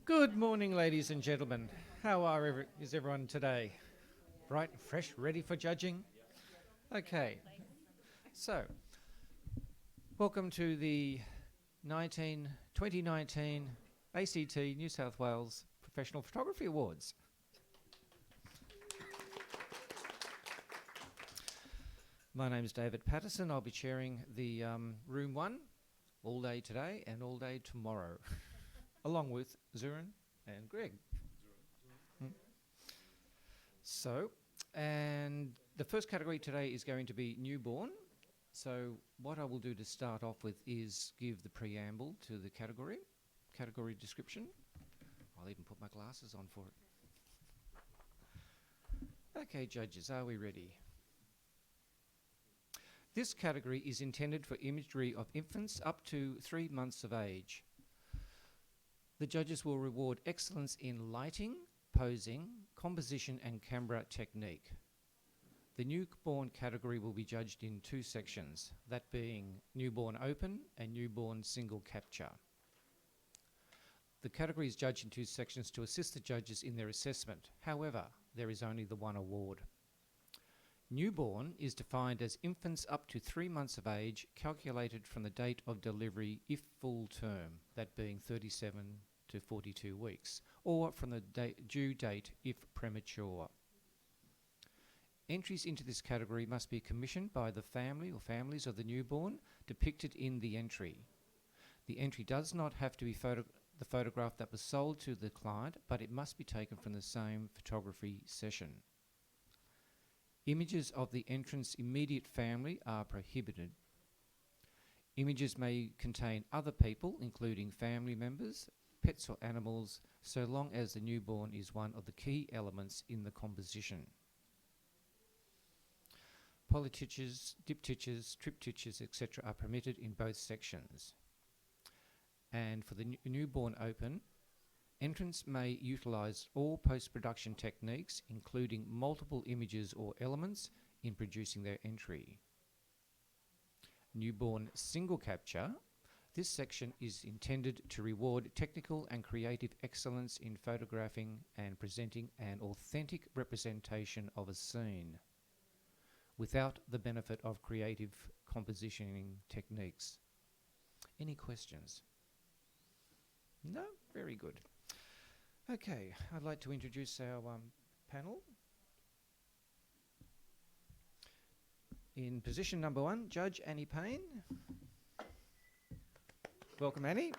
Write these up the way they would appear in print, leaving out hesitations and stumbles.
Good morning, ladies and gentlemen. Is everyone today? Bright, fresh, ready for judging? Okay, so welcome to the 2019 ACT New South Wales Professional Photography Awards. My name is David Patterson. I'll be chairing the Room 1 all day today and all day tomorrow, along with Zurin and Greg. So, and the first category today is going to be newborn. So what I will do to start off with is give the preamble to the category description. I'll even put my glasses on for it. Okay, judges, are we ready? This category is intended for imagery of infants up to 3 months of age. The judges will reward excellence in lighting, posing, composition and camera technique. The newborn category will be judged in 2 sections, that being newborn open and newborn single capture. The category is judged in 2 sections to assist the judges in their assessment. However, there is only the one award. Newborn is defined as infants up to 3 months of age, calculated from the date of delivery if full term, that being 37 to 42 weeks, or from the due date if premature. Entries into this category must be commissioned by the family or families of the newborn depicted in the entry. The entry does not have to be the photograph that was sold to the client, but it must be taken from the same photography session. Images of the entrant's immediate family are prohibited. Images may contain other people, including family members, pets or animals, so long as the newborn is one of the key elements in the composition. Polyptychs, diptychs, triptychs, etc. are permitted in both sections. And for the newborn open, entrants may utilise all post-production techniques, including multiple images or elements, in producing their entry. Newborn single capture. This section is intended to reward technical and creative excellence in photographing and presenting an authentic representation of a scene, without the benefit of creative compositioning techniques. Any questions? No? Very good. Okay, I'd like to introduce our panel. In position number 1, Judge Annie Payne. Welcome, Annie.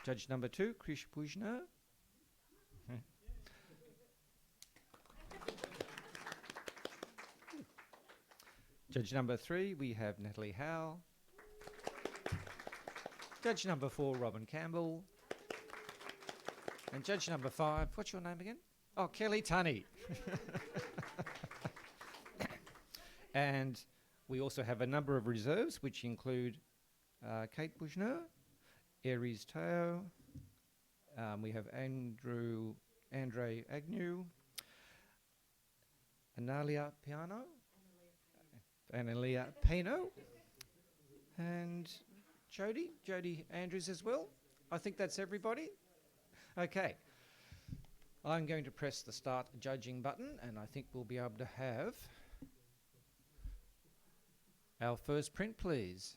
Judge number 2, Krish Bujner. Judge number 3, we have Natalie Howe. Judge number 4, Robin Campbell. And judge number 5, what's your name again? Oh, Kelly Tunney. And we also have a number of reserves, which include Kate Bujner, Aries Teo, we have Andre Agnew, Analia Pino, and Jody Andrews as well. I think that's everybody. Okay. I'm going to press the start judging button, and I think we'll be able to have our first print, please.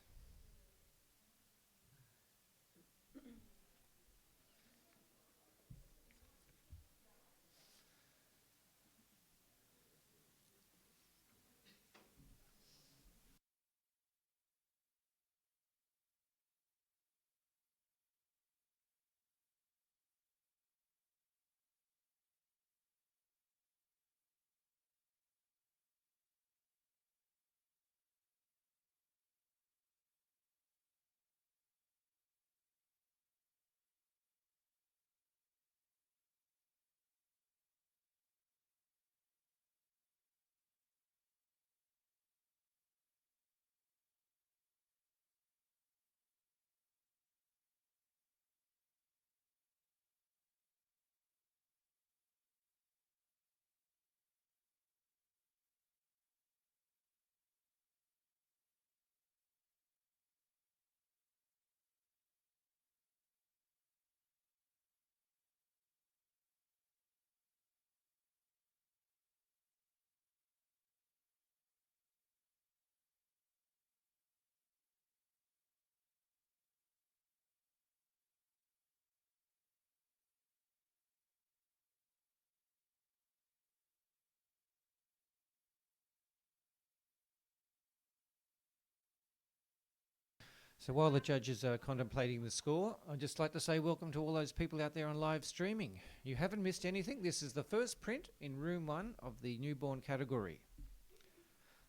So while the judges are contemplating the score, I'd just like to say welcome to all those people out there on live streaming. You haven't missed anything. This is the first print in room 1 of the newborn category.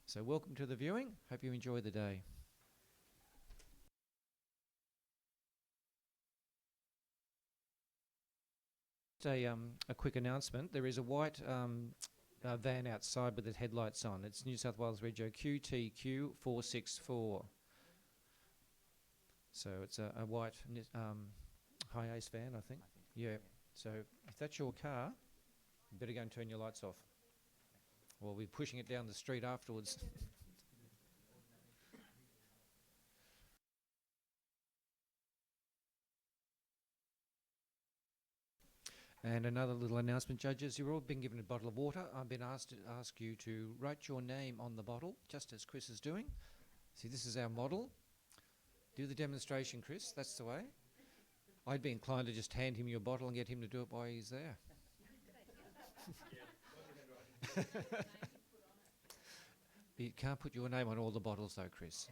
So welcome to the viewing. Hope you enjoy the day. A quick announcement. There is a white van outside with the headlights on. It's New South Wales Regio QTQ 464. So it's a white high ace van, I think. Yeah. So if that's your car, you better go and turn your lights off. Or we'll be pushing it down the street afterwards. And another little announcement, judges, you've all been given a bottle of water. I've been asked to ask you to write your name on the bottle, just as Chris is doing. See, this is our model. Do the demonstration, Chris. That's the way. I'd be inclined to just hand him your bottle and get him to do it while he's there. You can't put your name on all the bottles though, Chris.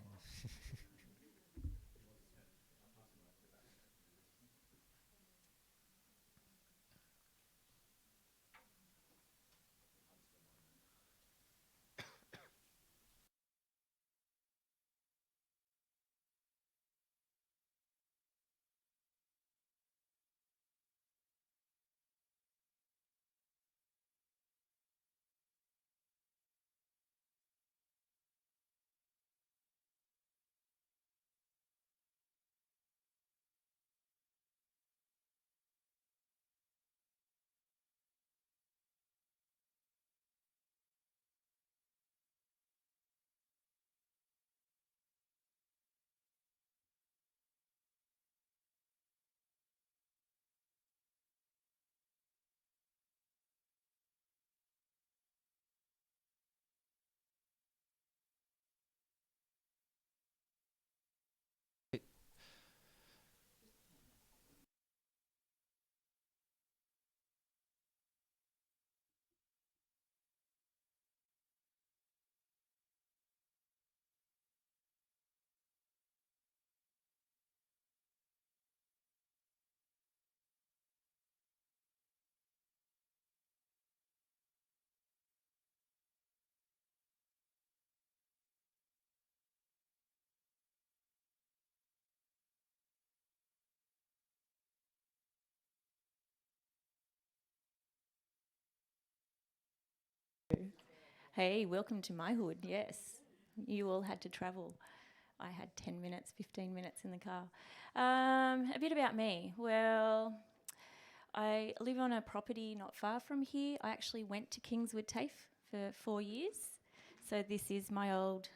Hey, welcome to my hood, yes. You all had to travel. I had 10 minutes, 15 minutes in the car. A bit about me. Well, I live on a property not far from here. I actually went to Kingswood TAFE for 4 years. So this is my old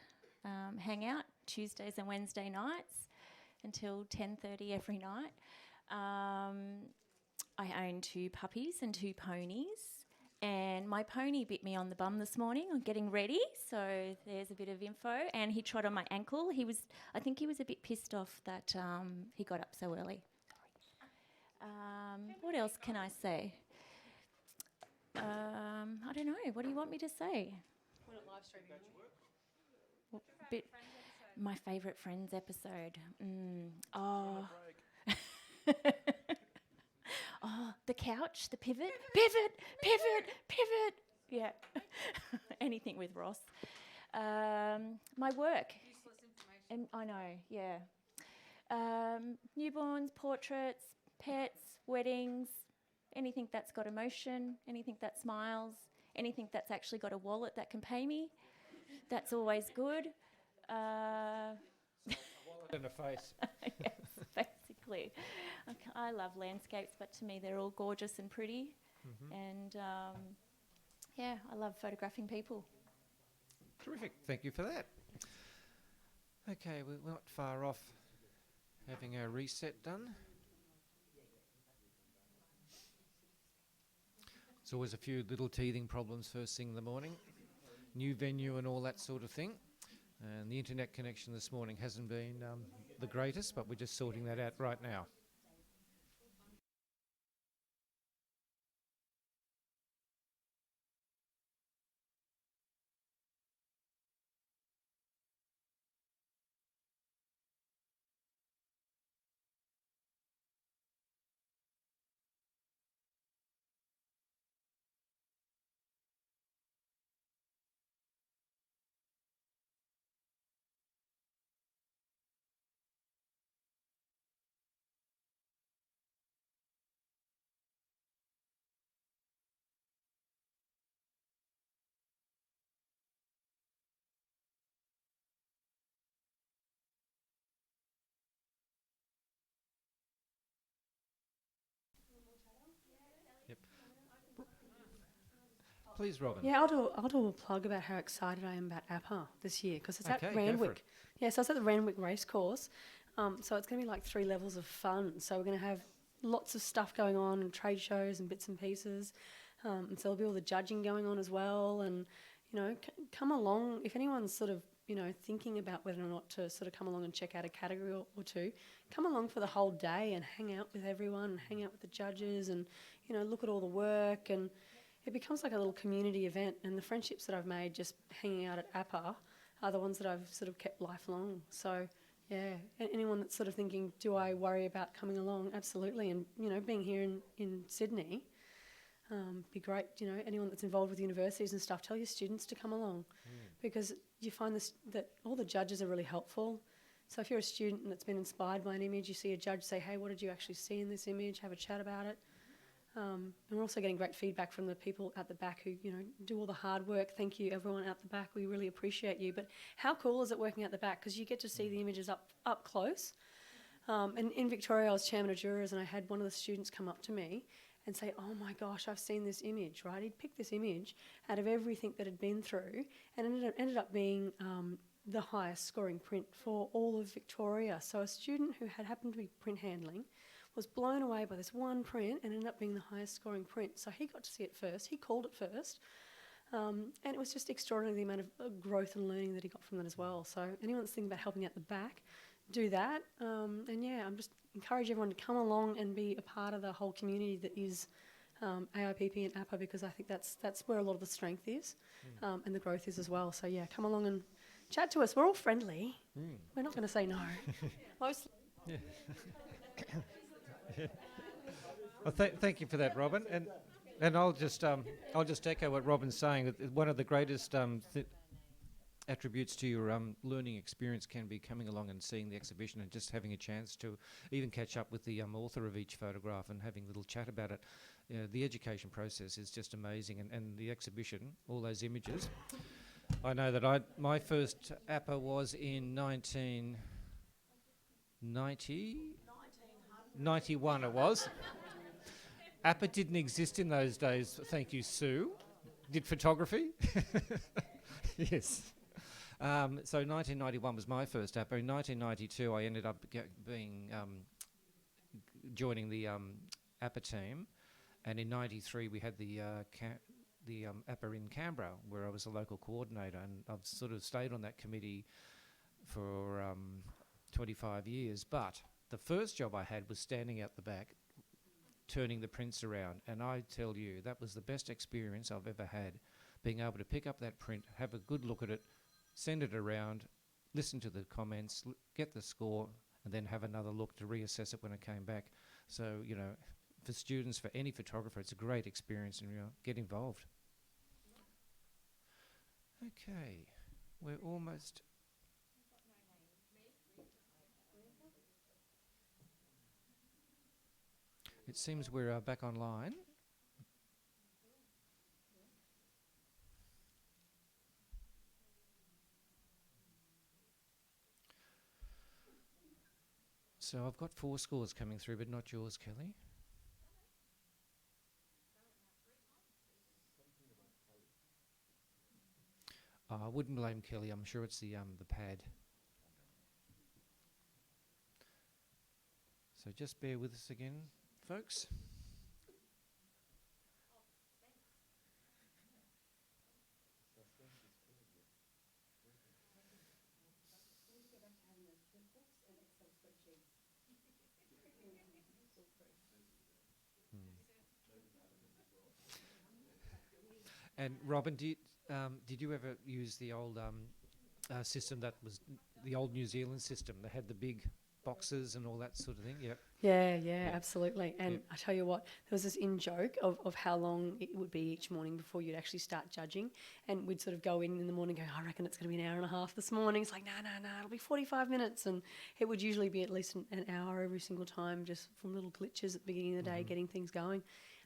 hangout, Tuesdays and Wednesday nights until 10:30 every night. I own 2 puppies and 2 ponies. And my pony bit me on the bum this morning. I'm getting ready, so there's a bit of info. And he trod on my ankle. I think he was a bit pissed off that he got up so early. What else can I say? I don't know. What do you want me to say? We're not live streaming. My favourite Friends episode. Oh. Oh, the couch, the pivot. Yeah. Anything with Ross. My work. Useless information. I know, yeah. Newborns, portraits, pets, weddings, anything that's got emotion, anything that smiles, anything that's actually got a wallet that can pay me. That's always good. A wallet and a face. Yes, basically. I love landscapes, but to me they're all gorgeous and pretty. Mm-hmm. And yeah, I love photographing people. Terrific. Thank you for that. Okay, we're not far off having our reset done. There's always a few little teething problems first thing in the morning. New venue and all that sort of thing. And the internet connection this morning hasn't been the greatest, but we're just sorting that out right now. Please, Robin. Yeah, I'll do a plug about how excited I am about APPA this year because it's Okay, at go for Randwick. it. Yeah, so it's at the Randwick Racecourse. So it's going to be like 3 levels of fun. So we're going to have lots of stuff going on and trade shows and bits and pieces. And so there'll be all the judging going on as well. And, come along. If anyone's sort of, thinking about whether or not to sort of come along and check out a category or two, come along for the whole day and hang out with everyone and hang out with the judges and, look at all the work. And it becomes like a little community event. And the friendships that I've made just hanging out at APPA are the ones that I've sort of kept lifelong. So, yeah, anyone that's sort of thinking, do I worry about coming along? Absolutely. And, being here in Sydney, be great. Anyone that's involved with universities and stuff, tell your students to come along because you find that all the judges are really helpful. So if you're a student that's been inspired by an image, you see a judge say, hey, what did you actually see in this image? Have a chat about it. And we're also getting great feedback from the people at the back who, do all the hard work. Thank you, everyone at the back. We really appreciate you. But how cool is it working at the back? Because you get to see the images up close. And in Victoria, I was chairman of jurors, and I had one of the students come up to me and say, oh my gosh, I've seen this image, right? He'd picked this image out of everything that had been through, and it ended up being the highest scoring print for all of Victoria. So a student who had happened to be print handling was blown away by this one print and ended up being the highest scoring print. So he got to see it first. He called it first. And it was just extraordinary the amount of growth and learning that he got from that as well. So anyone that's thinking about helping out the back, do that. And yeah, I'm just encourage everyone to come along and be a part of the whole community that is AIPP and APPA, because I think that's where a lot of the strength is and the growth is as well. So yeah, come along and chat to us. We're all friendly. We're not going to say no. Mostly. Yeah. Well, thank you for that, Robin. And I'll just echo what Robin's saying. That one of the greatest attributes to your learning experience can be coming along and seeing the exhibition and just having a chance to even catch up with the author of each photograph and having a little chat about it. The education process is just amazing, and the exhibition, all those images. I know that my first APPA was in 1991 it was. APPA didn't exist in those days, thank you, Sue. Did photography? Yes. So 1991 was my first APPA. In 1992 I ended up joining the APPA team, and in 93 we had the APPA in Canberra, where I was a local coordinator, and I've sort of stayed on that committee for 25 years. But the first job I had was standing out the back, turning the prints around, and I tell you, that was the best experience I've ever had, being able to pick up that print, have a good look at it, send it around, listen to the comments, get the score, and then have another look to reassess it when it came back. So, for students, for any photographer, it's a great experience, and get involved. Okay, we're almost... It seems we're back online. So I've got 4 scores coming through, but not yours, Kelly. I wouldn't blame Kelly. I'm sure it's the pad. So just bear with us again, folks. And Robin, did you ever use the old system that was the old New Zealand system that had the big boxes and all that sort of thing? Yep. Yeah, absolutely. And I tell you what, there was this in-joke of how long it would be each morning before you'd actually start judging. And we'd sort of go in the morning and go, I reckon it's going to be an hour and a half this morning. It's like, no, it'll be 45 minutes. And it would usually be at least an hour every single time, just from little glitches at the beginning of the day, getting things going.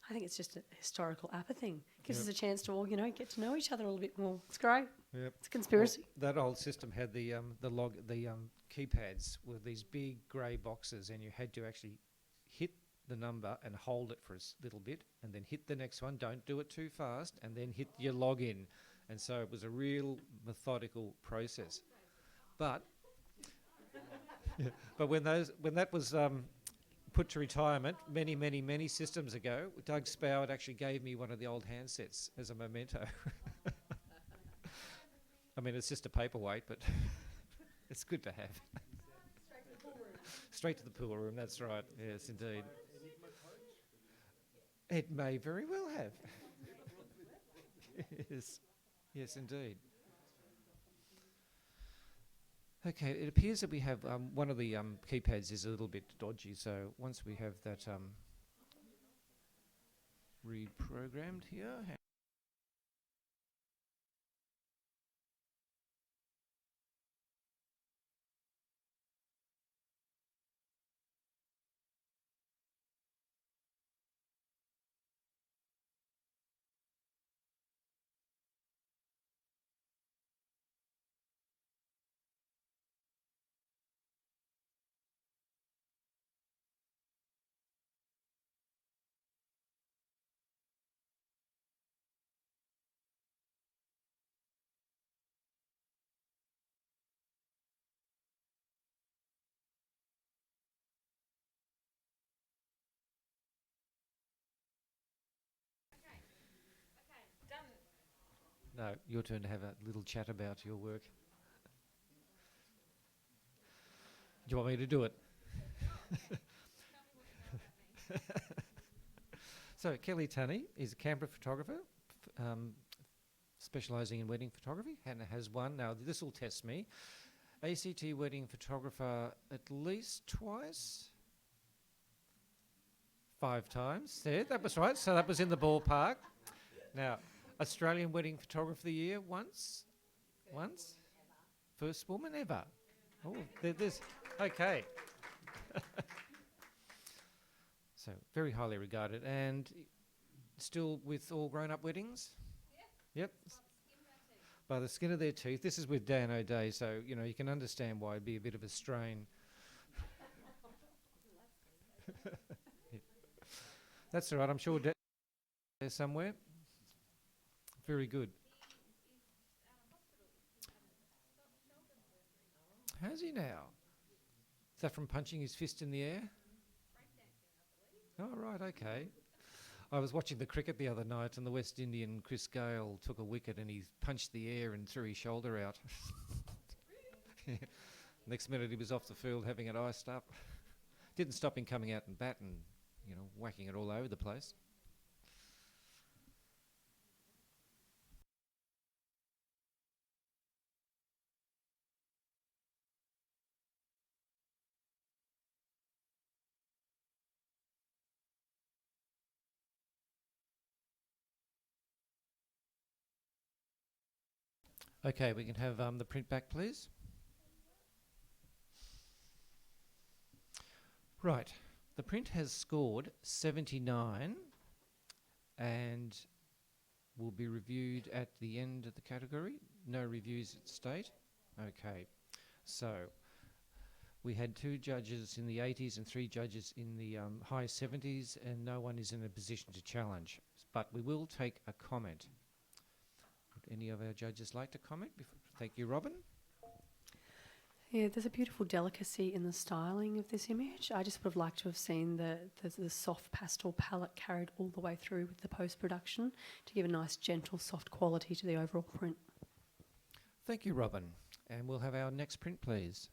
I think it's just a historical APPA thing. Gives us a chance to all, get to know each other a little bit more. It's great. Yep. It's a conspiracy. Well, that old system had the keypads with these big grey boxes, and you had to actually hit the number and hold it for a little bit, and then hit the next one. Don't do it too fast, and then hit your login. And so it was a real methodical process. But but when that was put to retirement many systems ago, Doug Spoward actually gave me one of the old handsets as a memento. I mean, it's just a paperweight, but it's good to have. Straight to the pool room, that's right. Yes, indeed. It may very well have. Yes, indeed. Okay, it appears that we have one of the keypads is a little bit dodgy, so once we have that reprogrammed here. No, your turn to have a little chat about your work. Do you want me to do it? So Kelly Tunney is a Canberra photographer, specialising in wedding photography, and has won. Now this will test me. ACT wedding photographer at least twice. 5 times. There, that was right. So that was in the ballpark. Now, Australian wedding photographer of the year once. First woman ever. Oh, there's okay. So very highly regarded, and still with all grown-up weddings. Yep. By the skin of their teeth. This is with Dan O'Day, so you know you can understand why it'd be a bit of a strain. Yeah. That's all right. I'm sure there somewhere. Very good. How's he now? Is that from punching his fist in the air? Oh, right, okay. I was watching the cricket the other night, and the West Indian Chris Gale took a wicket and he punched the air and threw his shoulder out. Yeah. Next minute he was off the field having it iced up. Didn't stop him coming out and bat and, you know, whacking it all over the place. Okay, we can have the print back, please. Right, the print has scored 79 and will be reviewed at the end of the category. No reviews at state. Okay, so we had 2 judges in the 80s and 3 judges in the high 70s, and no one is in a position to challenge. But we will take a comment. Would any of our judges like to comment? Thank you, Robin. Yeah, there's a beautiful delicacy in the styling of this image. I just would have liked to have seen the soft pastel palette carried all the way through with the post-production to give a nice, gentle, soft quality to the overall print. Thank you, Robin. And we'll have our next print, please.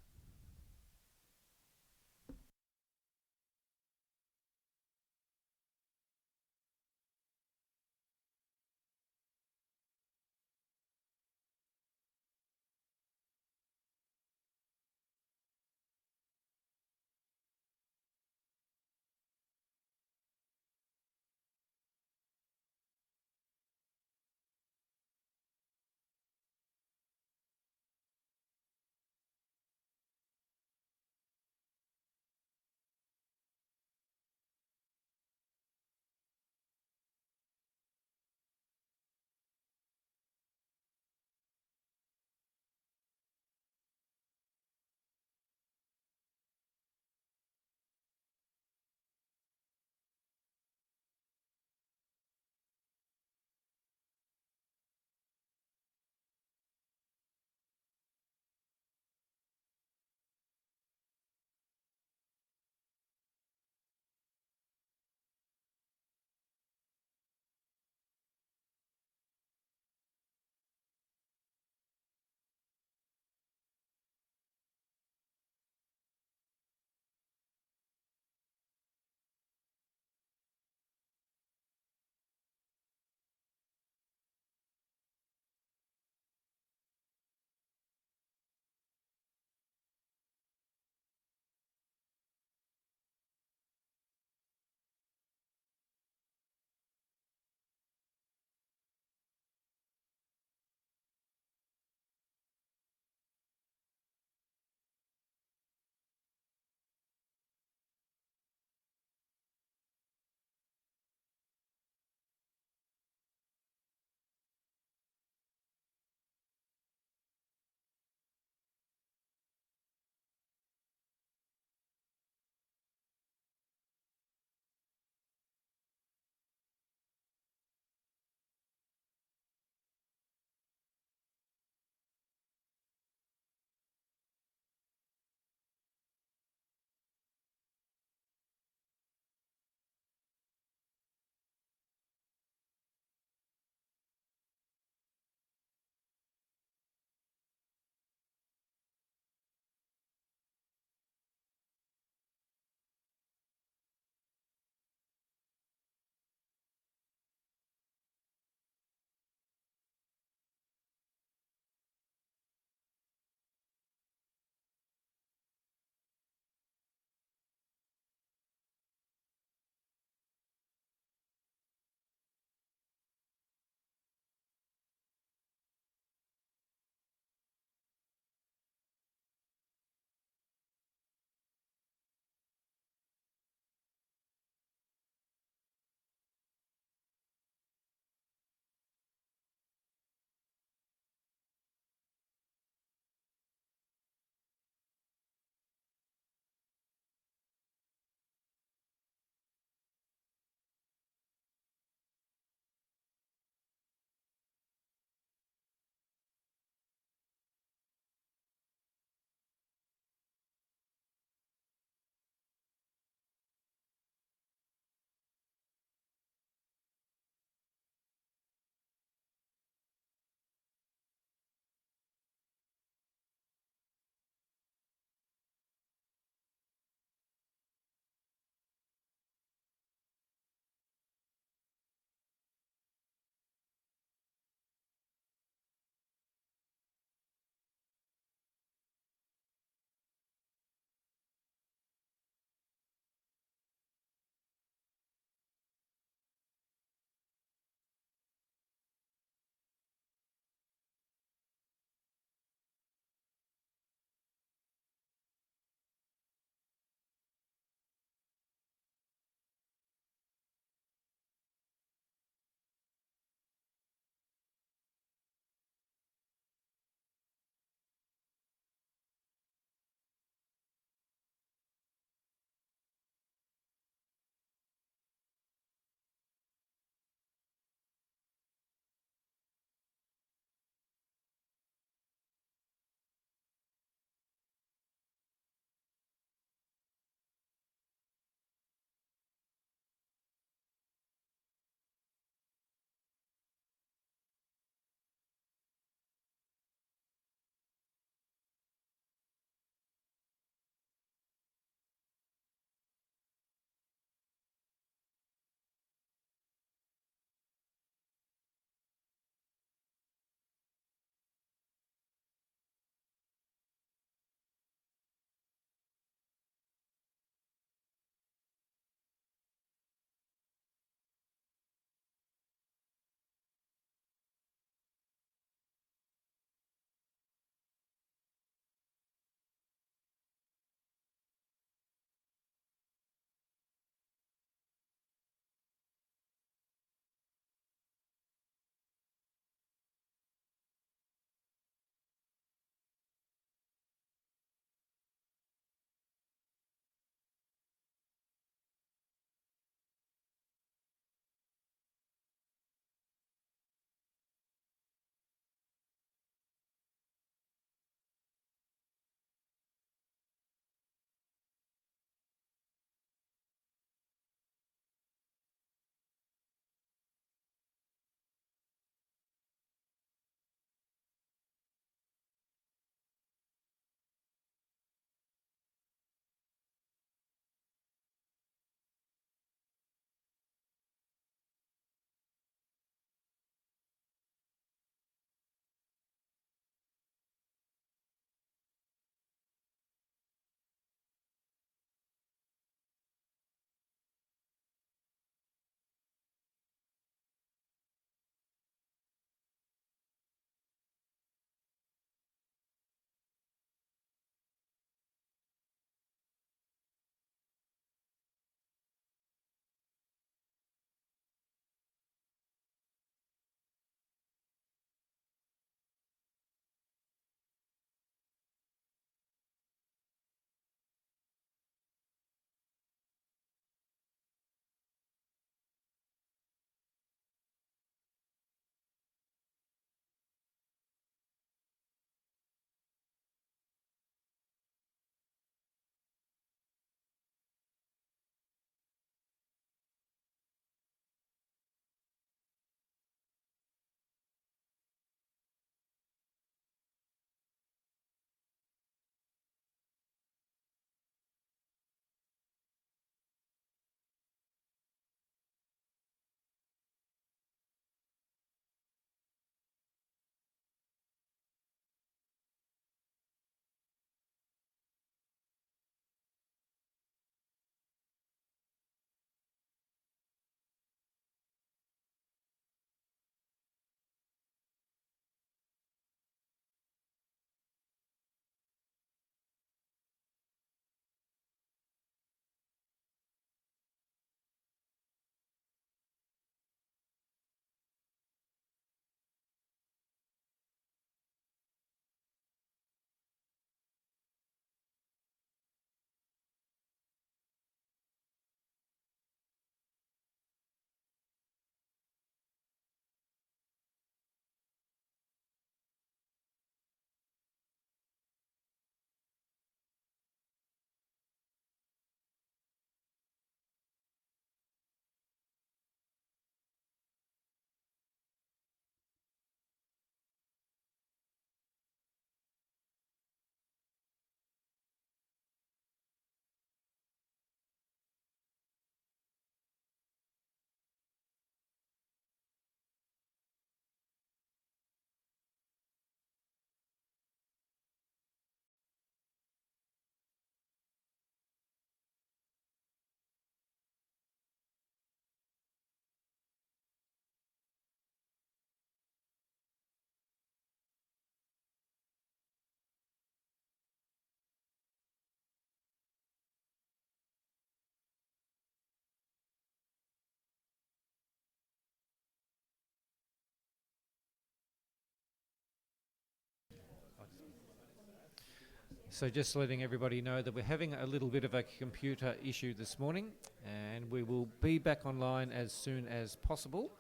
So just letting everybody know that we're having a little bit of a computer issue this morning, and we will be back online as soon as possible.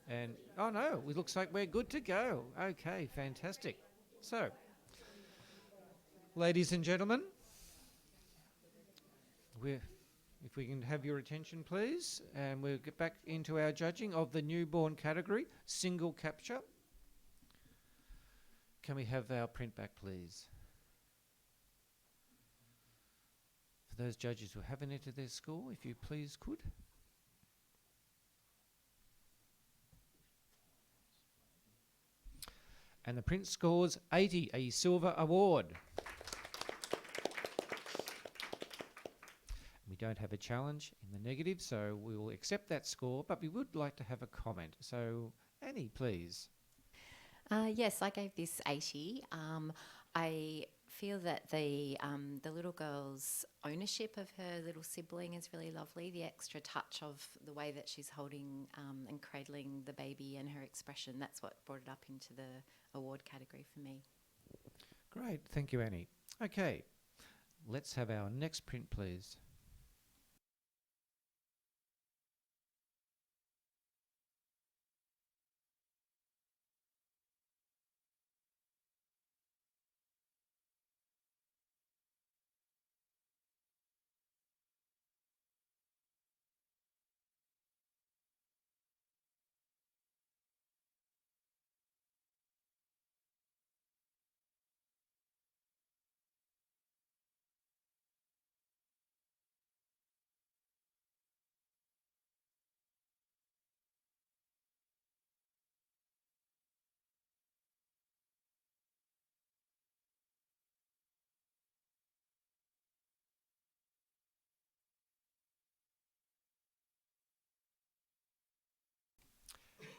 And, oh no, it looks like we're good to go. Okay, fantastic. So, ladies and gentlemen, if we can have your attention, please, and we'll get back into our judging of the newborn category, single capture. Can we have our print back, please? For those judges who haven't entered their score, if you please could. And the print scores 80, a silver award. We don't have a challenge in the negative, so we will accept that score, but we would like to have a comment. So, Annie, please. Yes, I gave this 80. I feel that the little girl's ownership of her little sibling is really lovely. The extra touch of the way that she's holding and cradling the baby and her expression, that's what brought it up into the award category for me. Great, thank you, Annie. Okay, let's have our next print, please.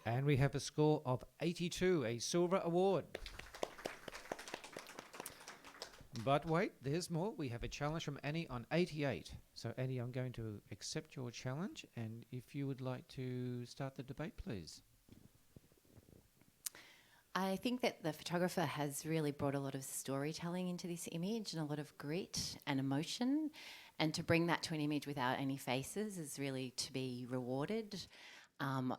And we have a score of 82, a silver award. But wait, there's more. We have a challenge from Annie on 88. So Annie, I'm going to accept your challenge, and if you would like to start the debate, please. I think that the photographer has really brought a lot of storytelling into this image and a lot of grit and emotion, and to bring that to an image without any faces is really to be rewarded.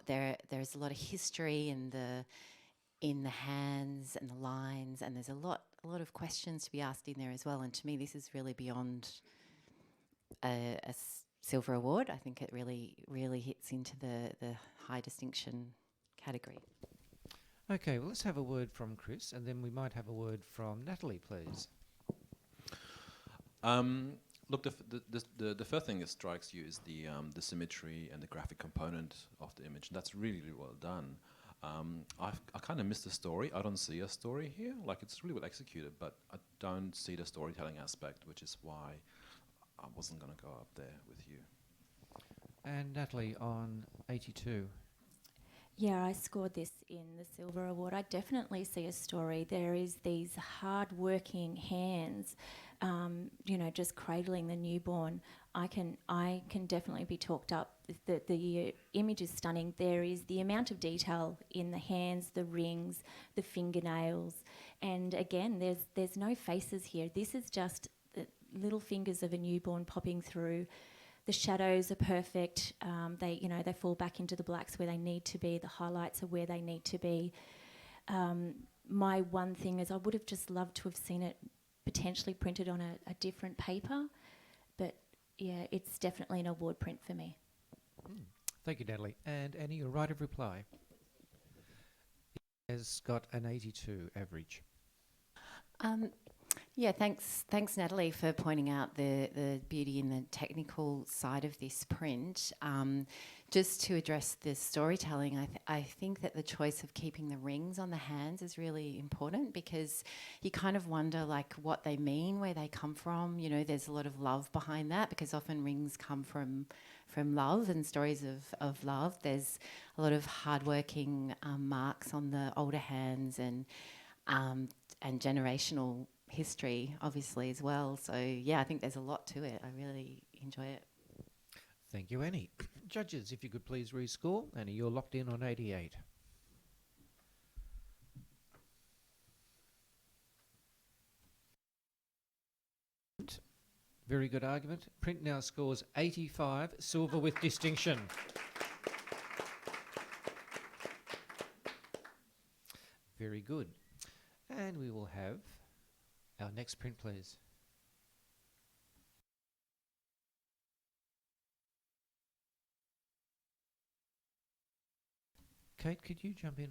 There's a lot of history in the hands and the lines, and there's a lot of questions to be asked in there as well. And to me, this is really beyond a silver award. I think it really hits into the high distinction category. Okay, well, let's have a word from Chris, and then we might have a word from Natalie, please. Look, the first thing that strikes you is the symmetry and the graphic component of the image. And that's really, really well done. I kind of miss the story. I don't see a story here. Like, it's really well executed, but I don't see the storytelling aspect, which is why I wasn't going to go up there with you. And Natalie on 82. Yeah, I scored this in the silver award. I definitely see a story. There is these hard-working hands, just cradling the newborn. I can definitely be talked up. The image is stunning. There is the amount of detail in the hands, the rings, the fingernails, and again, there's no faces here. This is just the little fingers of a newborn popping through. The shadows are perfect. They fall back into the blacks where they need to be. The highlights are where they need to be. My one thing is I would have just loved to have seen it potentially printed on a different paper, but yeah, it's definitely an award print for me. Thank you, Natalie. And Annie, your right of reply. It has got an 82 average. Yeah, thanks Natalie for pointing out the beauty in the technical side of this print. Just to address the storytelling, I think that the choice of keeping the rings on the hands is really important, because you kind of wonder like what they mean, where they come from. You know, there's a lot of love behind that, because often rings come from love and stories of love. There's a lot of hardworking marks on the older hands and generational history, obviously, as well. So, yeah, I think there's a lot to it. I really enjoy it. Thank you, Annie. Judges, if you could please rescore. Annie, you're locked in on 88. Very good argument. Print now scores 85, silver with distinction. Very good. And we will have our next print, please. Kate, could you jump in?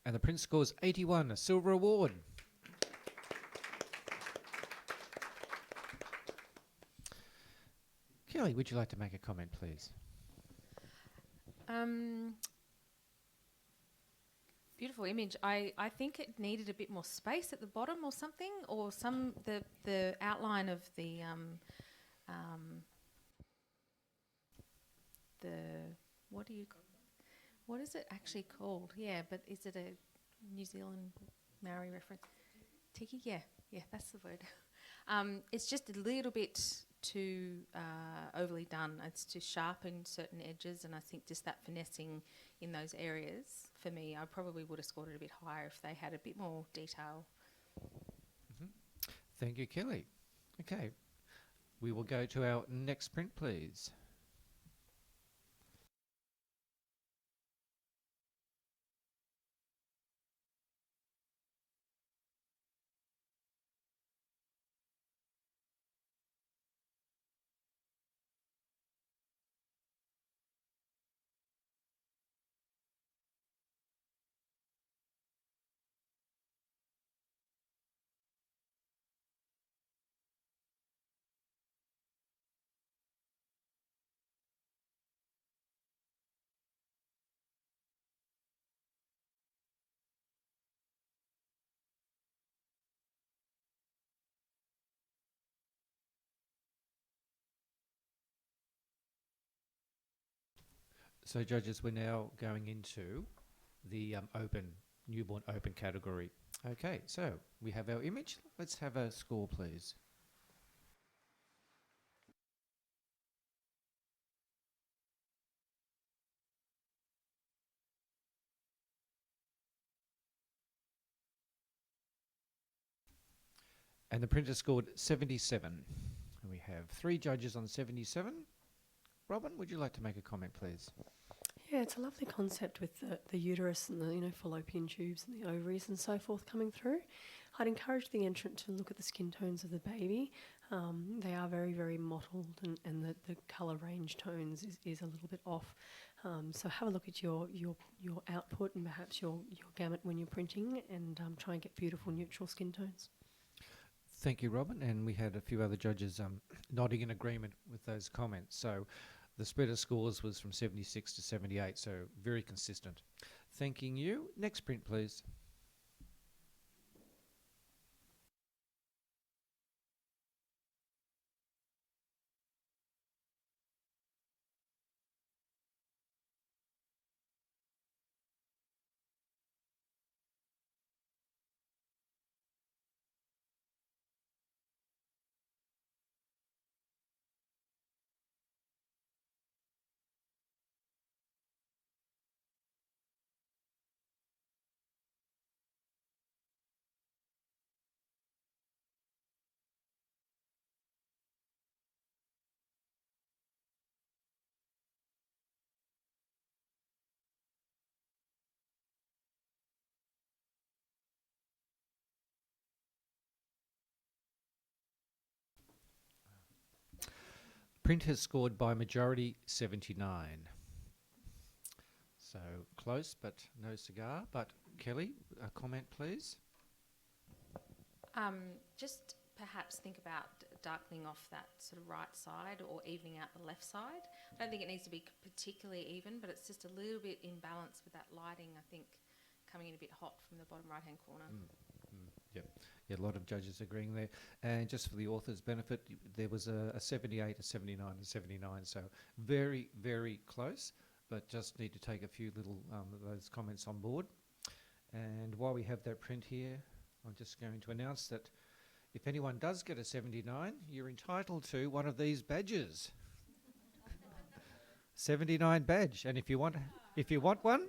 And the print scores 81, a silver award. Kelly, would you like to make a comment, please? Beautiful image. I think it needed a bit more space at the bottom or something, or the outline of the what is it actually called? Yeah, but is it a New Zealand Maori reference? Tiki? Yeah, that's the word. It's just a little bit too overly done. It's to sharpen certain edges, and I think just that finessing in those areas, for me, I probably would have scored it a bit higher if they had a bit more detail. Thank you, Kelly. Okay, we will go to our next print, please. So, judges, we're now going into the newborn open category. Okay, so we have our image. Let's have a score, please. And the printer scored 77. And we have 3 judges on 77. Robin, would you like to make a comment, please? Yeah, it's a lovely concept with the uterus and the fallopian tubes and the ovaries and so forth coming through. I'd encourage the entrant to look at the skin tones of the baby. They are very, very mottled, and the colour range tones is a little bit off. So have a look at your output and perhaps your gamut when you're printing, and try and get beautiful neutral skin tones. Thank you, Robin. And we had a few other judges nodding in agreement with those comments. So the spread of scores was from 76 to 78, so very consistent. Thanking you. Next print, please. Print has scored by majority 79. So close, but no cigar. But Kelly, a comment, please. Just perhaps think about darkening off that sort of right side or evening out the left side. I don't think it needs to be particularly even, but it's just a little bit in balance with that lighting, I think, coming in a bit hot from the bottom right-hand corner. Yep. Yeah, a lot of judges agreeing there. And just for the author's benefit, there was a 78, a 79, and 79. So very, very close, but just need to take a few little those comments on board. And while we have that print here, I'm just going to announce that if anyone does get a 79, you're entitled to one of these badges. 79 badge. And if you want one,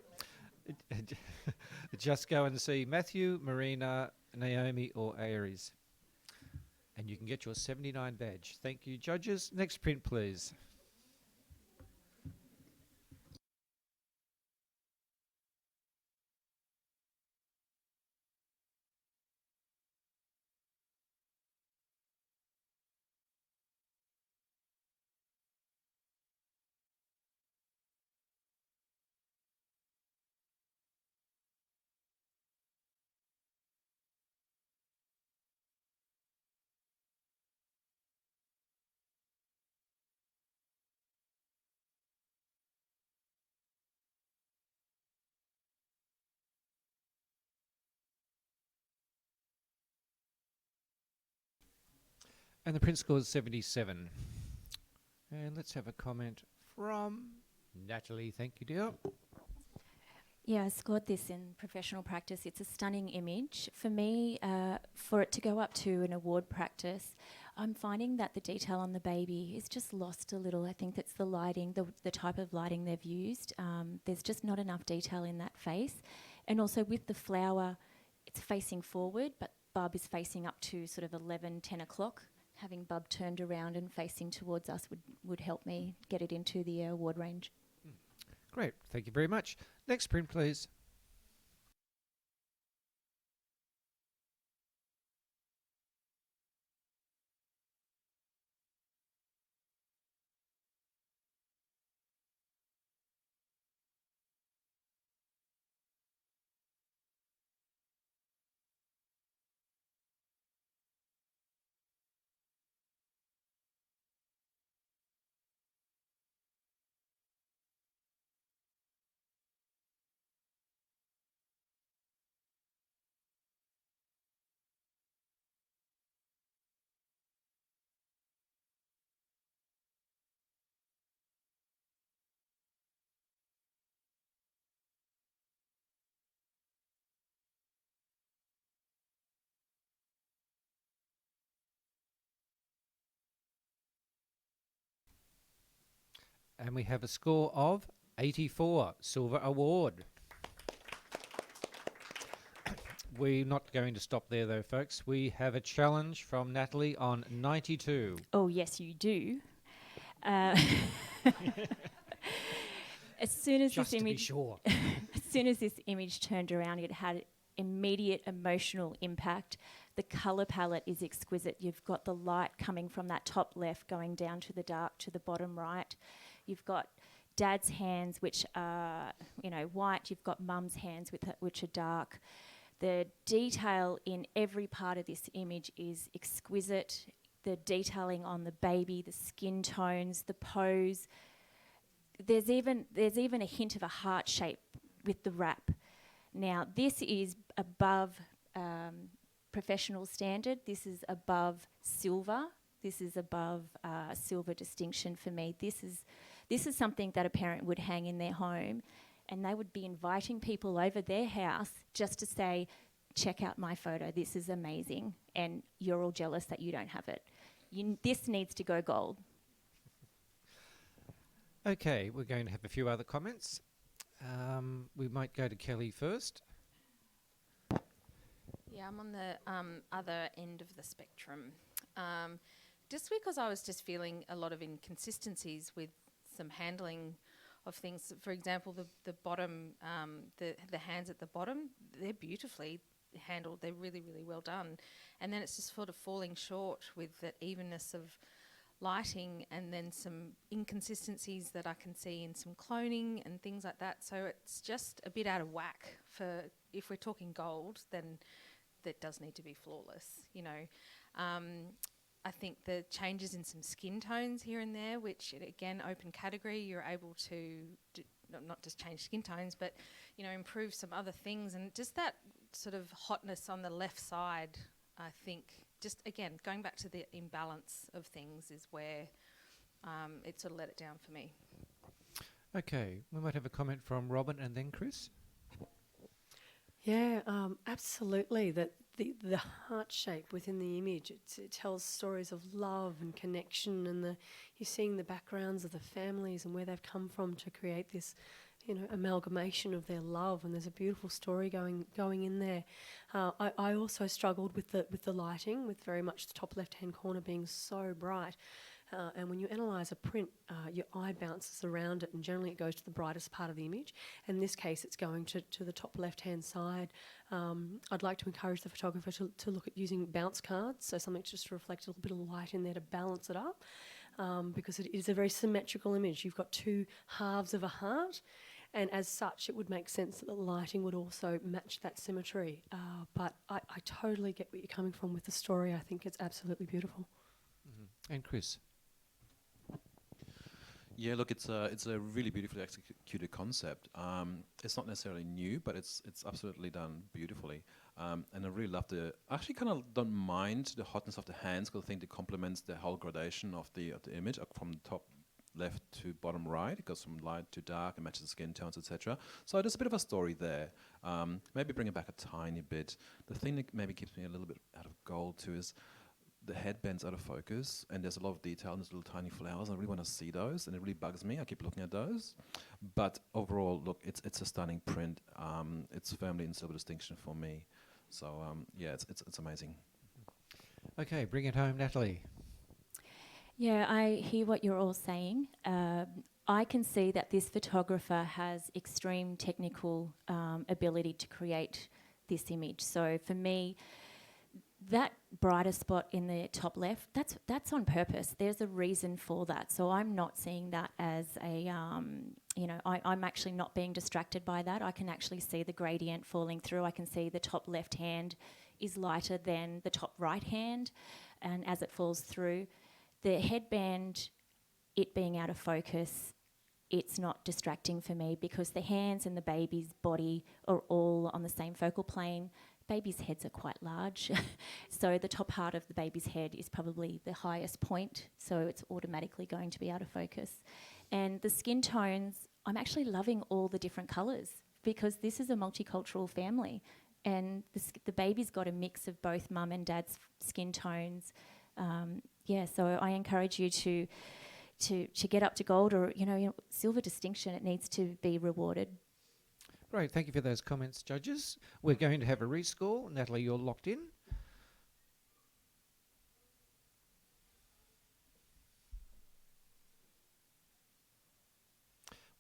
just go and see Matthew, Marina, Naomi or Aries. And you can get your 79 badge. Thank you, judges. Next print, please. And the print score is 77. And let's have a comment from Natalie. Thank you, dear. Yeah, I scored this in professional practice. It's a stunning image. For me, for it to go up to an award practice, I'm finding that the detail on the baby is just lost a little. I think that's the lighting, the type of lighting they've used. There's just not enough detail in that face. And also with the flower, it's facing forward, but Bub is facing up to sort of 11, 10 o'clock. Having Bub turned around and facing towards us would help me get it into the award range. Great. Thank you very much. Next print, please. And we have a score of 84, Silver Award. We're not going to stop there though, folks. We have a challenge from Natalie on 92. Oh, yes, you do. As soon as Just this to be image, sure. as soon as this image turned around, it had immediate emotional impact. The colour palette is exquisite. You've got the light coming from that top left going down to the dark to the bottom right. You've got Dad's hands, which are, white. You've got Mum's hands, which are dark. The detail in every part of this image is exquisite. The detailing on the baby, the skin tones, the pose. There's even a hint of a heart shape with the wrap. Now, this is above professional standard. This is above silver. This is above silver distinction for me. This is something that a parent would hang in their home, and they would be inviting people over their house just to say, check out my photo, this is amazing, and you're all jealous that you don't have it. This needs to go gold. Okay, we're going to have a few other comments. We might go to Kelly first. Yeah, I'm on the other end of the spectrum. Just because I was just feeling a lot of inconsistencies with some handling of things. For example, the bottom, the hands at the bottom, they're beautifully handled. They're really, really well done. And then it's just sort of falling short with that evenness of lighting, and then some inconsistencies that I can see in some cloning and things like that. So it's just a bit out of whack. For if we're talking gold, then that does need to be flawless, you know. I think the changes in some skin tones here and there, which again, open category, you're able to not just change skin tones, but you know, improve some other things, and just that sort of hotness on the left side. I think just again going back to the imbalance of things is where it sort of let it down for me. Okay, we might have a comment from Robin and then Chris. Yeah, absolutely. That the heart shape within the image, it tells stories of love and connection, and you're seeing the backgrounds of the families and where they've come from to create this, you know, amalgamation of their love. And there's a beautiful story going in there. I also struggled with the lighting, with very much the top left-hand corner being so bright. And when you analyse a print, your eye bounces around it, and generally it goes to the brightest part of the image. In this case, it's going to the top left-hand side. I'd like to encourage the photographer to look at using bounce cards, so something just to reflect a little bit of light in there to balance it up, because it is a very symmetrical image. You've got two halves of a heart, and as such, it would make sense that the lighting would also match that symmetry. But I totally get where you're coming from with the story. I think it's absolutely beautiful. Mm-hmm. And Chris? Yeah, look, it's a really beautifully executed concept. It's not necessarily new, but it's absolutely done beautifully. And I really love I actually kind of don't mind the hotness of the hands, because I think it complements the whole gradation of the image, from top left to bottom right. It goes from light to dark, it matches the skin tones, etc. So there's a bit of a story there. Maybe bring it back a tiny bit. The thing that maybe keeps me a little bit out of gold too is the headband's out of focus, and there's a lot of detail in these little tiny flowers. I really want to see those, and it really bugs me. I keep looking at those. But overall, look, it's a stunning print. It's firmly in silver distinction for me. So yeah, it's amazing. Okay, bring it home, Natalie. Yeah, I hear what you're all saying. I can see that this photographer has extreme technical ability to create this image. So for me, that brighter spot in the top left, that's on purpose. There's a reason for that. So I'm not seeing that as a, I'm actually not being distracted by that. I can actually see the gradient falling through. I can see the top left hand is lighter than the top right hand, and as it falls through, the headband, it being out of focus, it's not distracting for me, because the hands and the baby's body are all on the same focal plane. Babies' heads are quite large, so the top part of the baby's head is probably the highest point, so it's automatically going to be out of focus. And the skin tones, I'm actually loving all the different colours, because this is a multicultural family, and the baby's got a mix of both mum and dad's skin tones. So I encourage you to get up to gold, or silver distinction. It needs to be rewarded. Great, thank you for those comments, judges. We're going to have a rescore. Natalie, you're locked in.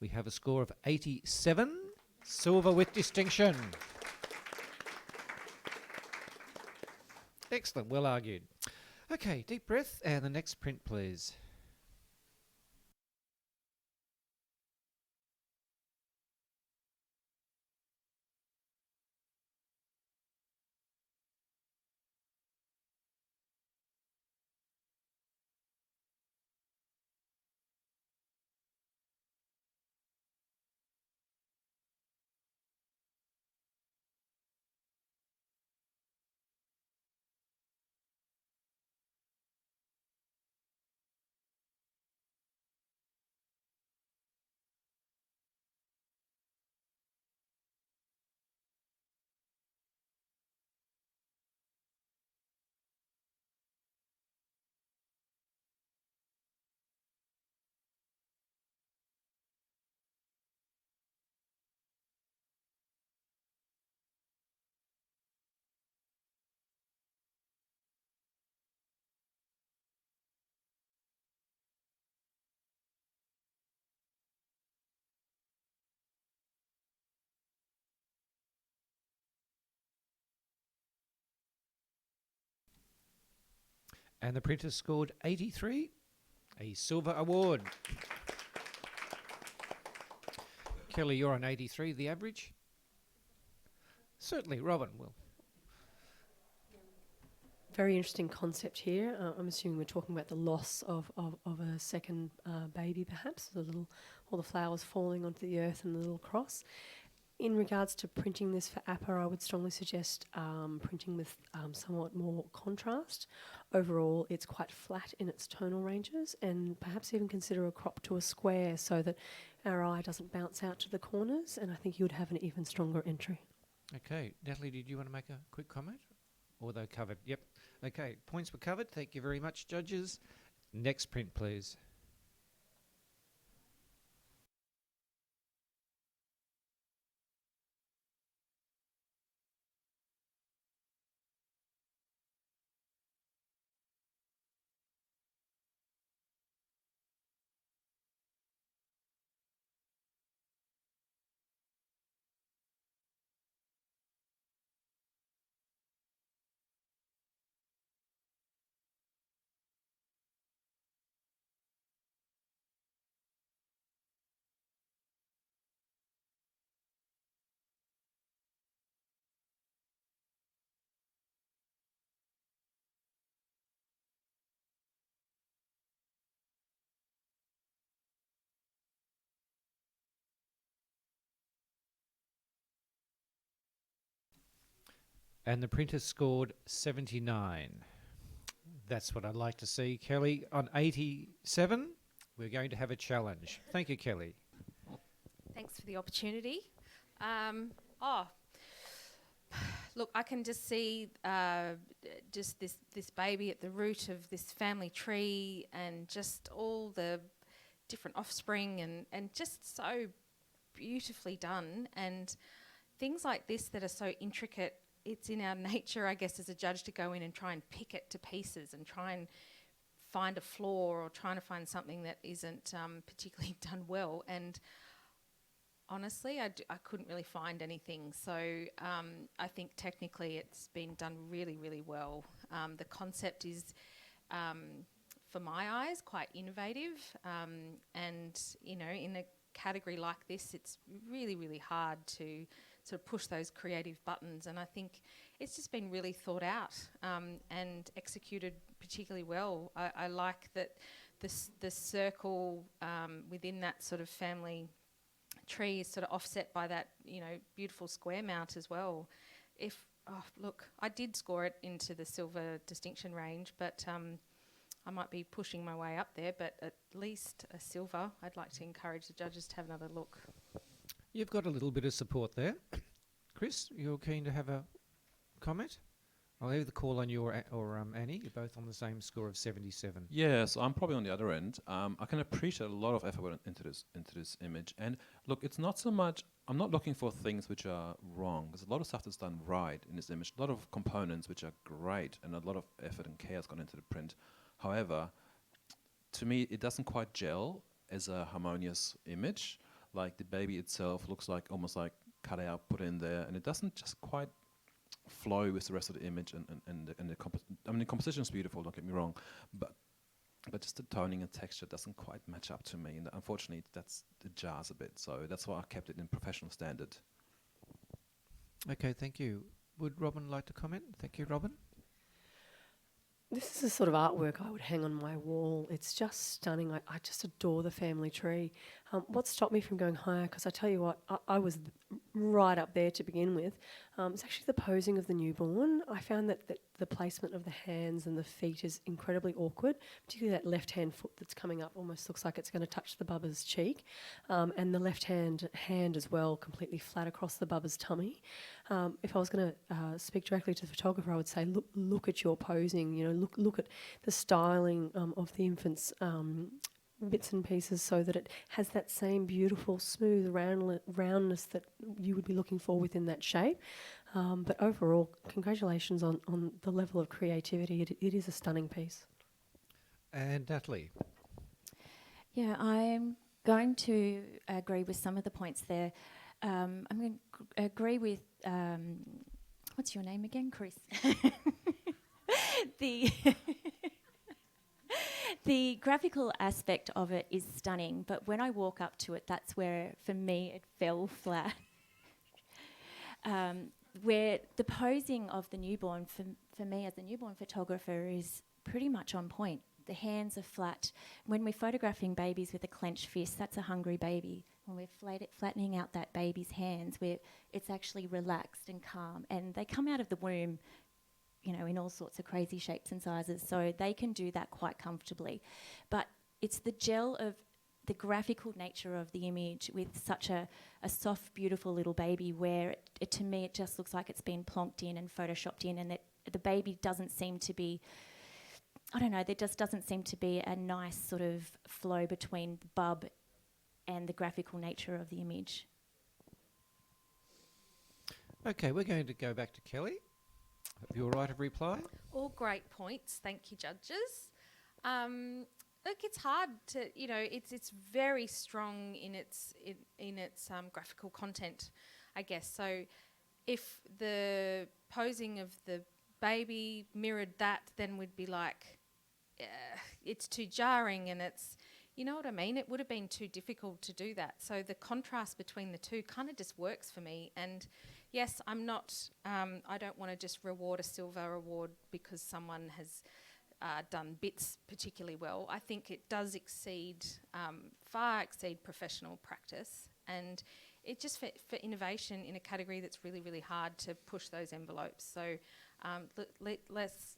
We have a score of 87, silver with distinction. Excellent, well argued. Okay, deep breath, and the next print, please. And the printer scored 83. A silver award. Kelly, you're on 83, the average? Certainly, Robin will. Very interesting concept here. I'm assuming we're talking about the loss of a second baby, perhaps, all the flowers falling onto the earth and the little cross. In regards to printing this for APPA, I would strongly suggest printing with somewhat more contrast. Overall, it's quite flat in its tonal ranges, and perhaps even consider a crop to a square so that our eye doesn't bounce out to the corners, and I think you would have an even stronger entry. Okay, Natalie, did you want to make a quick comment? Or they're covered? Yep. Okay, points were covered. Thank you very much, judges. Next print, please. And the printer scored 79. That's what I'd like to see. Kelly, on 87, we're going to have a challenge. Thank you, Kelly. Thanks for the opportunity. Look, I can just see just this baby at the root of this family tree, and just all the different offspring, and just so beautifully done. And things like this that are so intricate, it's in our nature, I guess, as a judge to go in and try and pick it to pieces and try and find a flaw, or trying to find something that isn't particularly done well. And honestly, I couldn't really find anything. So I think technically it's been done really, really well. The concept is, for my eyes, quite innovative. And, you know, in a category like this, it's really, really hard to sort of push those creative buttons. And I think it's just been really thought out and executed particularly well. I like that the circle within that sort of family tree is sort of offset by that, you know, beautiful square mount as well. Look, I did score it into the silver distinction range, but I might be pushing my way up there, but at least a silver. I'd like to encourage the judges to have another look. You've got a little bit of support there. Chris, you're keen to have a comment? I'll either call on you or Annie. You're both on the same score of 77. Yes, I'm probably on the other end. I can appreciate a lot of effort went into this image. And look, it's not so much, I'm not looking for things which are wrong. There's a lot of stuff that's done right in this image, a lot of components which are great, and a lot of effort and care has gone into the print. However, to me, it doesn't quite gel as a harmonious image. Like the baby itself looks like almost like cut out, put in there, and it doesn't just quite flow with the rest of the image. And the composition is beautiful, don't get me wrong, but just the toning and texture doesn't quite match up to me, and unfortunately it jars a bit. So that's why I kept it in professional standard. Okay, thank you. Would Robin like to comment? Thank you, Robin. This is the sort of artwork I would hang on my wall. It's just stunning. I just adore the family tree. What stopped me from going higher, because I tell you what, I was right up there to begin with, it's actually the posing of the newborn. I found that the placement of the hands and the feet is incredibly awkward, particularly that left-hand foot that's coming up almost looks like it's going to touch the bubba's cheek, and the left-hand hand as well, completely flat across the bubba's tummy. If I was going to speak directly to the photographer, I would say, look at your posing. You know, look at the styling of the infant's bits and pieces, so that it has that same beautiful, smooth roundness that you would be looking for within that shape. But overall, congratulations on the level of creativity. It is a stunning piece. And Natalie. Yeah, I'm going to agree with some of the points there. I'm going to agree with, what's your name again, Chris? The graphical aspect of it is stunning, but when I walk up to it, that's where, for me, it fell flat. Where the posing of the newborn, for me as a newborn photographer, is pretty much on point. The hands are flat. When we're photographing babies with a clenched fist, that's a hungry baby. When we're flattening out that baby's hands, it's actually relaxed and calm. And they come out of the womb, you know, in all sorts of crazy shapes and sizes, so they can do that quite comfortably. But it's the gel of the graphical nature of the image with such a soft, beautiful little baby where, to me, it just looks like it's been plonked in and photoshopped in, and that the baby doesn't seem to be, I don't know, there just doesn't seem to be a nice sort of flow between the bub and the graphical nature of the image. Okay, we're going to go back to Kelly. Your right of reply. All great points. Thank you, judges. Look, it's hard to, you know, it's very strong in its graphical content, I guess. So if the posing of the baby mirrored that, then we'd be like, it's too jarring, and it's, you know what I mean? It would have been too difficult to do that. So the contrast between the two kind of just works for me. And yes, I'm not, I don't want to just reward a silver award because someone has done bits particularly well. I think it does far exceed professional practice, and it just for innovation in a category that's really, really hard to push those envelopes. So let's,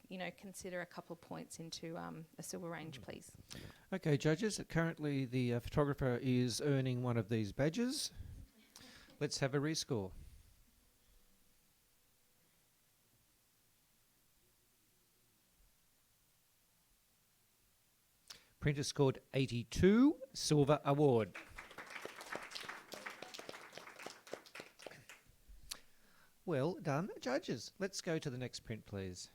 you know, consider a couple of points into a silver range, please. Okay, judges, currently the photographer is earning one of these badges. Let's have a rescore. Printer scored 82, silver award. Well done, judges. Let's go to the next print, please.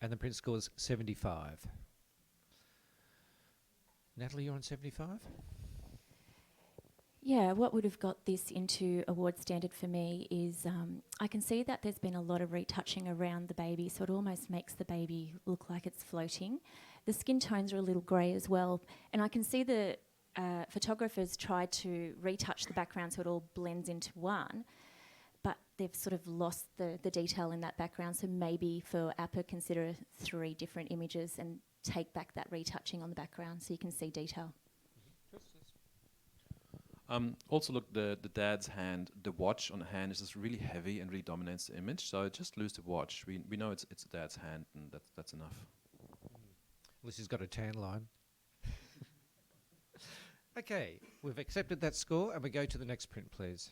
And the print score is 75. Natalie, you're on 75? Yeah, what would have got this into award standard for me is I can see that there's been a lot of retouching around the baby, so it almost makes the baby look like it's floating. The skin tones are a little grey as well, and I can see the photographers tried to retouch the background so it all blends into one, but they've sort of lost the detail in that background, so maybe for APPA consider 3 different images and take back that retouching on the background so you can see detail. Also, look, the dad's hand, the watch on the hand is just really heavy and really dominates the image. So just lose the watch. We know it's the dad's hand, and that's enough. At least he's got a tan line. Okay, we've accepted that score, and we go to the next print, please.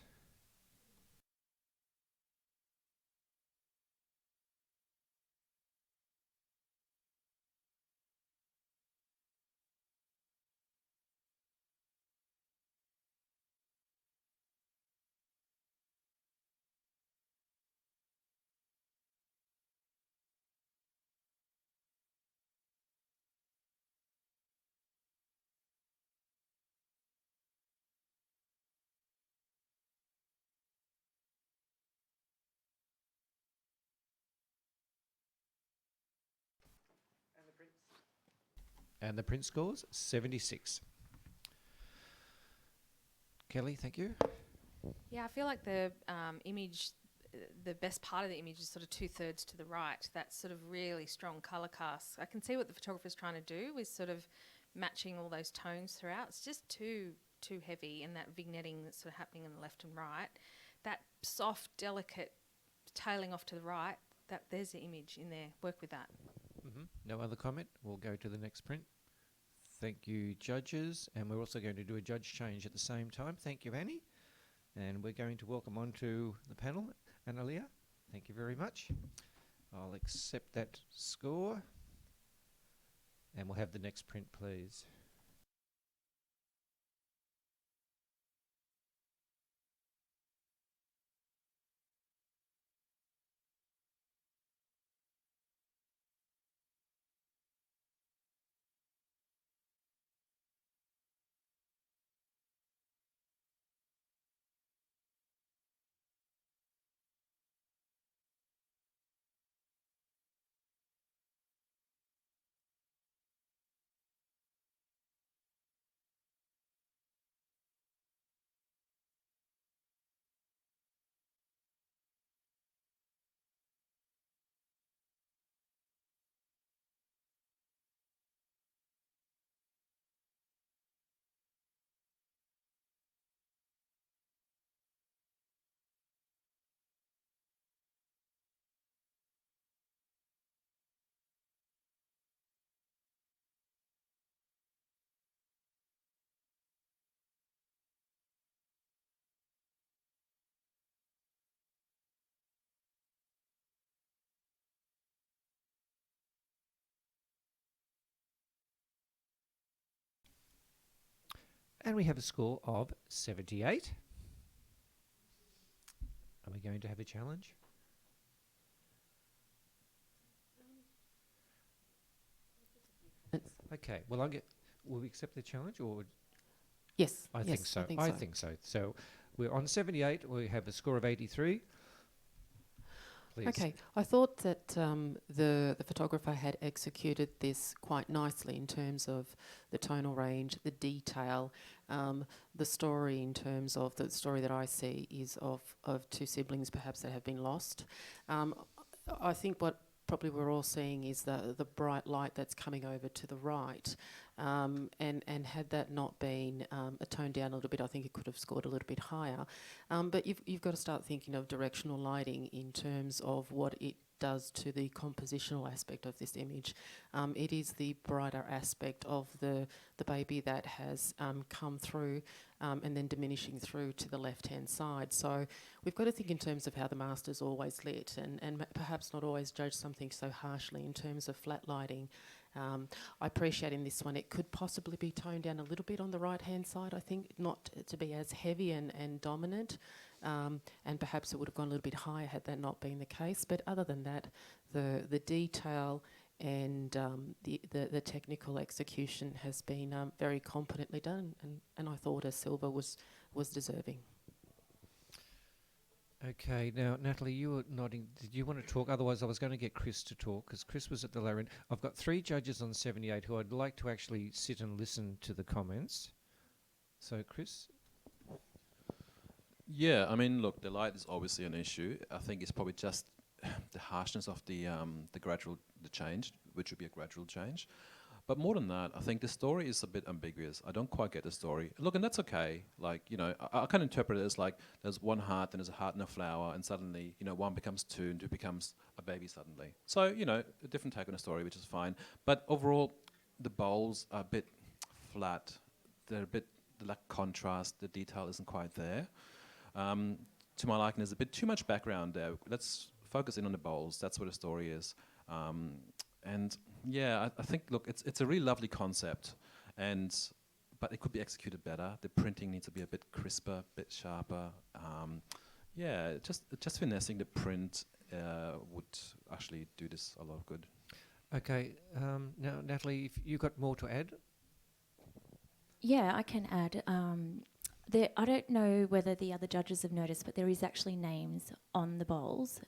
And the print scores 76. Kelly, thank you. Yeah, I feel like the image, the best part of the image is sort of 2/3 to the right. That sort of really strong colour cast. I can see what the photographer's trying to do with sort of matching all those tones throughout. It's just too heavy, and that vignetting that's sort of happening in the left and right. That soft, delicate tailing off to the right, there's the image in there. Work with that. No other comment? We'll go to the next print. Thank you, judges. And we're also going to do a judge change at the same time. Thank you, Annie. And we're going to welcome onto the panel Analia. Thank you very much. I'll accept that score. And we'll have the next print, please. And we have a score of 78. Are we going to have a challenge? Okay, well, will we accept the challenge, or Yes. I yes, think so. I think so. So we're on 78. We have a score of 83. Please. Okay. I thought that the photographer had executed this quite nicely in terms of the tonal range, the detail, the story in terms of the story that I see is of two siblings perhaps that have been lost. I think what probably we're all seeing is the bright light that's coming over to the right. And had that not been toned down a little bit, I think it could have scored a little bit higher. But you've got to start thinking of directional lighting in terms of what it does to the compositional aspect of this image. It is the brighter aspect of the baby that has come through and then diminishing through to the left-hand side. So we've got to think in terms of how the master's always lit and perhaps not always judge something so harshly in terms of flat lighting. I appreciate in this one it could possibly be toned down a little bit on the right-hand side, I think, not to be as heavy and dominant, and perhaps it would have gone a little bit higher had that not been the case. But other than that, the detail and the technical execution has been very competently done, and I thought a silver was deserving. Okay, now, Natalie, you were nodding. Did you want to talk? Otherwise, I was going to get Chris to talk, because Chris was at the lower end. I've got 3 judges on 78 who I'd like to actually sit and listen to the comments. So, Chris? Yeah, I mean, look, the light is obviously an issue. I think it's probably just the harshness of the change, which would be a gradual change. But more than that, I think the story is a bit ambiguous. I don't quite get the story. Look, and that's okay. Like, you know, I can interpret it as like there's one heart, then there's a heart and a flower, and suddenly, you know, 1 becomes 2 and 2 becomes a baby suddenly. So, you know, a different take on the story, which is fine. But overall, the bowls are a bit flat. They lack contrast. The detail isn't quite there. To my liking, there's a bit too much background there. Let's focus in on the bowls. That's what the story is. And yeah, I think, look, it's a really lovely concept, but it could be executed better. The printing needs to be a bit crisper, a bit sharper. Yeah, just finessing the print would actually do this a lot of good. Okay, now, Natalie, if you got more to add? Yeah, I can add. I don't know whether the other judges have noticed, but there is actually names on the bowls.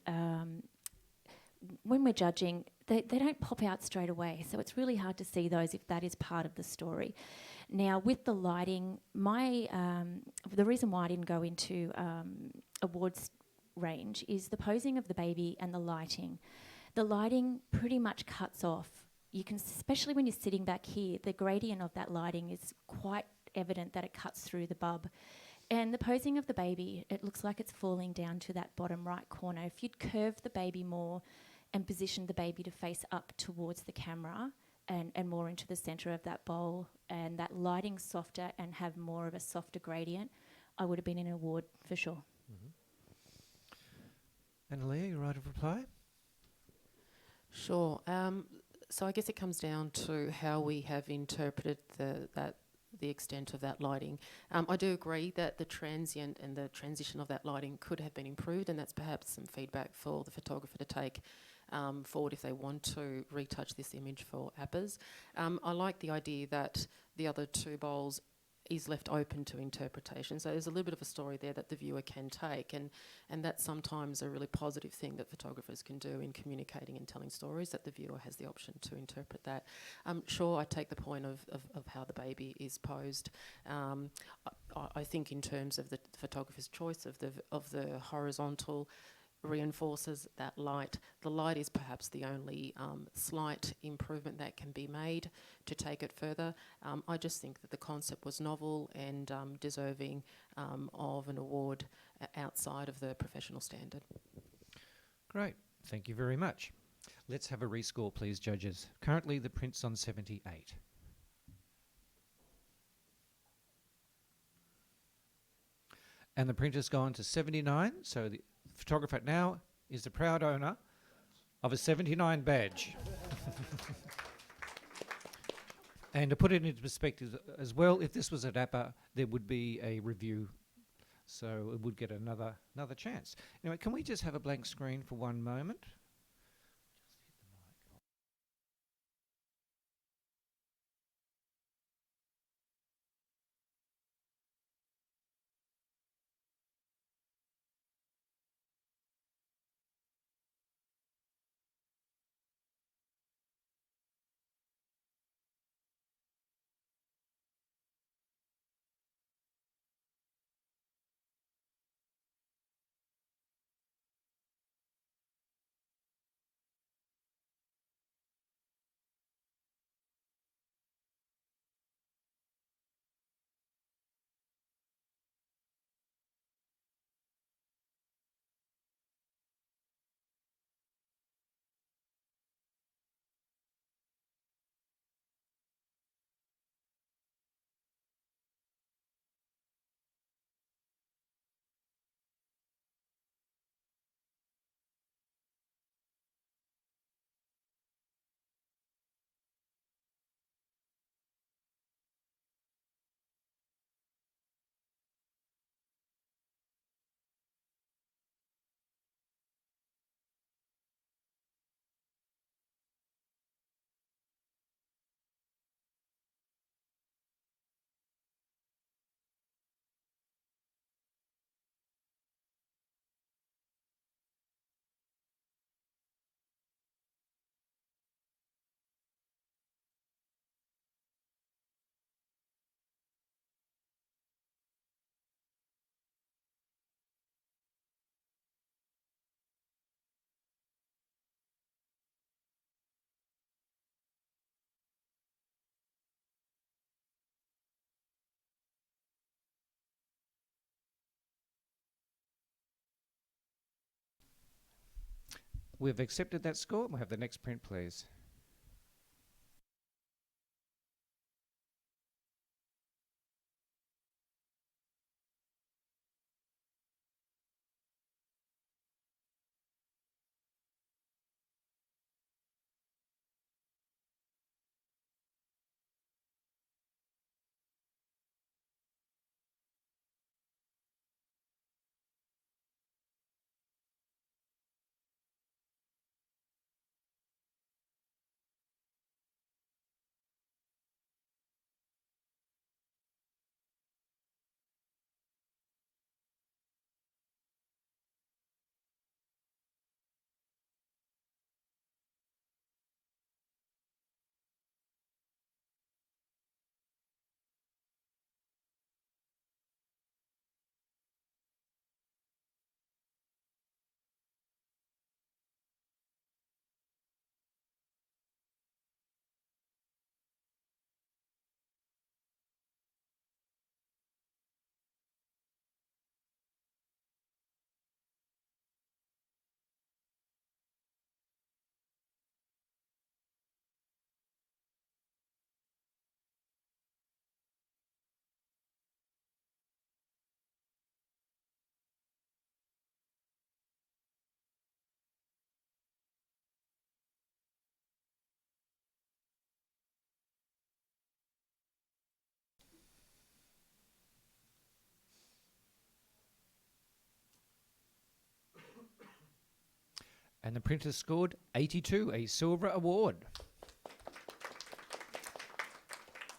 When we're judging, they don't pop out straight away, so it's really hard to see those if that is part of the story. Now, with the lighting, the reason why I didn't go into awards range is the posing of the baby and the lighting. The lighting pretty much cuts off. You can, especially when you're sitting back here, the gradient of that lighting is quite evident that it cuts through the bub. And the posing of the baby, it looks like it's falling down to that bottom right corner. If you'd curve the baby more and position the baby to face up towards the camera and more into the centre of that bowl, and that lighting softer and have more of a softer gradient, I would have been in an award for sure. And Leah, your right of reply? Sure. So I guess it comes down to how we have interpreted the extent of that lighting. I do agree that the transient and the transition of that lighting could have been improved, and that's perhaps some feedback for the photographer to take forward if they want to retouch this image for APPAs. I like the idea that the other two bowls is left open to interpretation. So there's a little bit of a story there that the viewer can take, and that's sometimes a really positive thing that photographers can do in communicating and telling stories, that the viewer has the option to interpret that. Sure, I take the point of how the baby is posed. I think in terms of the photographer's choice of the horizontal reinforces that light. The light is perhaps the only slight improvement that can be made to take it further. I just think that the concept was novel and deserving of an award outside of the professional standard. Great. Thank you very much. Let's have a rescore, please, judges. Currently, the print's on 78. And the printer's gone to 79, so the photographer now is the proud owner of a 79 badge. And to put it into perspective as well, if this was at APPA, there would be a review, so it would get another chance. Anyway, can we just have a blank screen for one moment? We've accepted that score. We'll have the next print, please. And the printer scored 82, a silver award.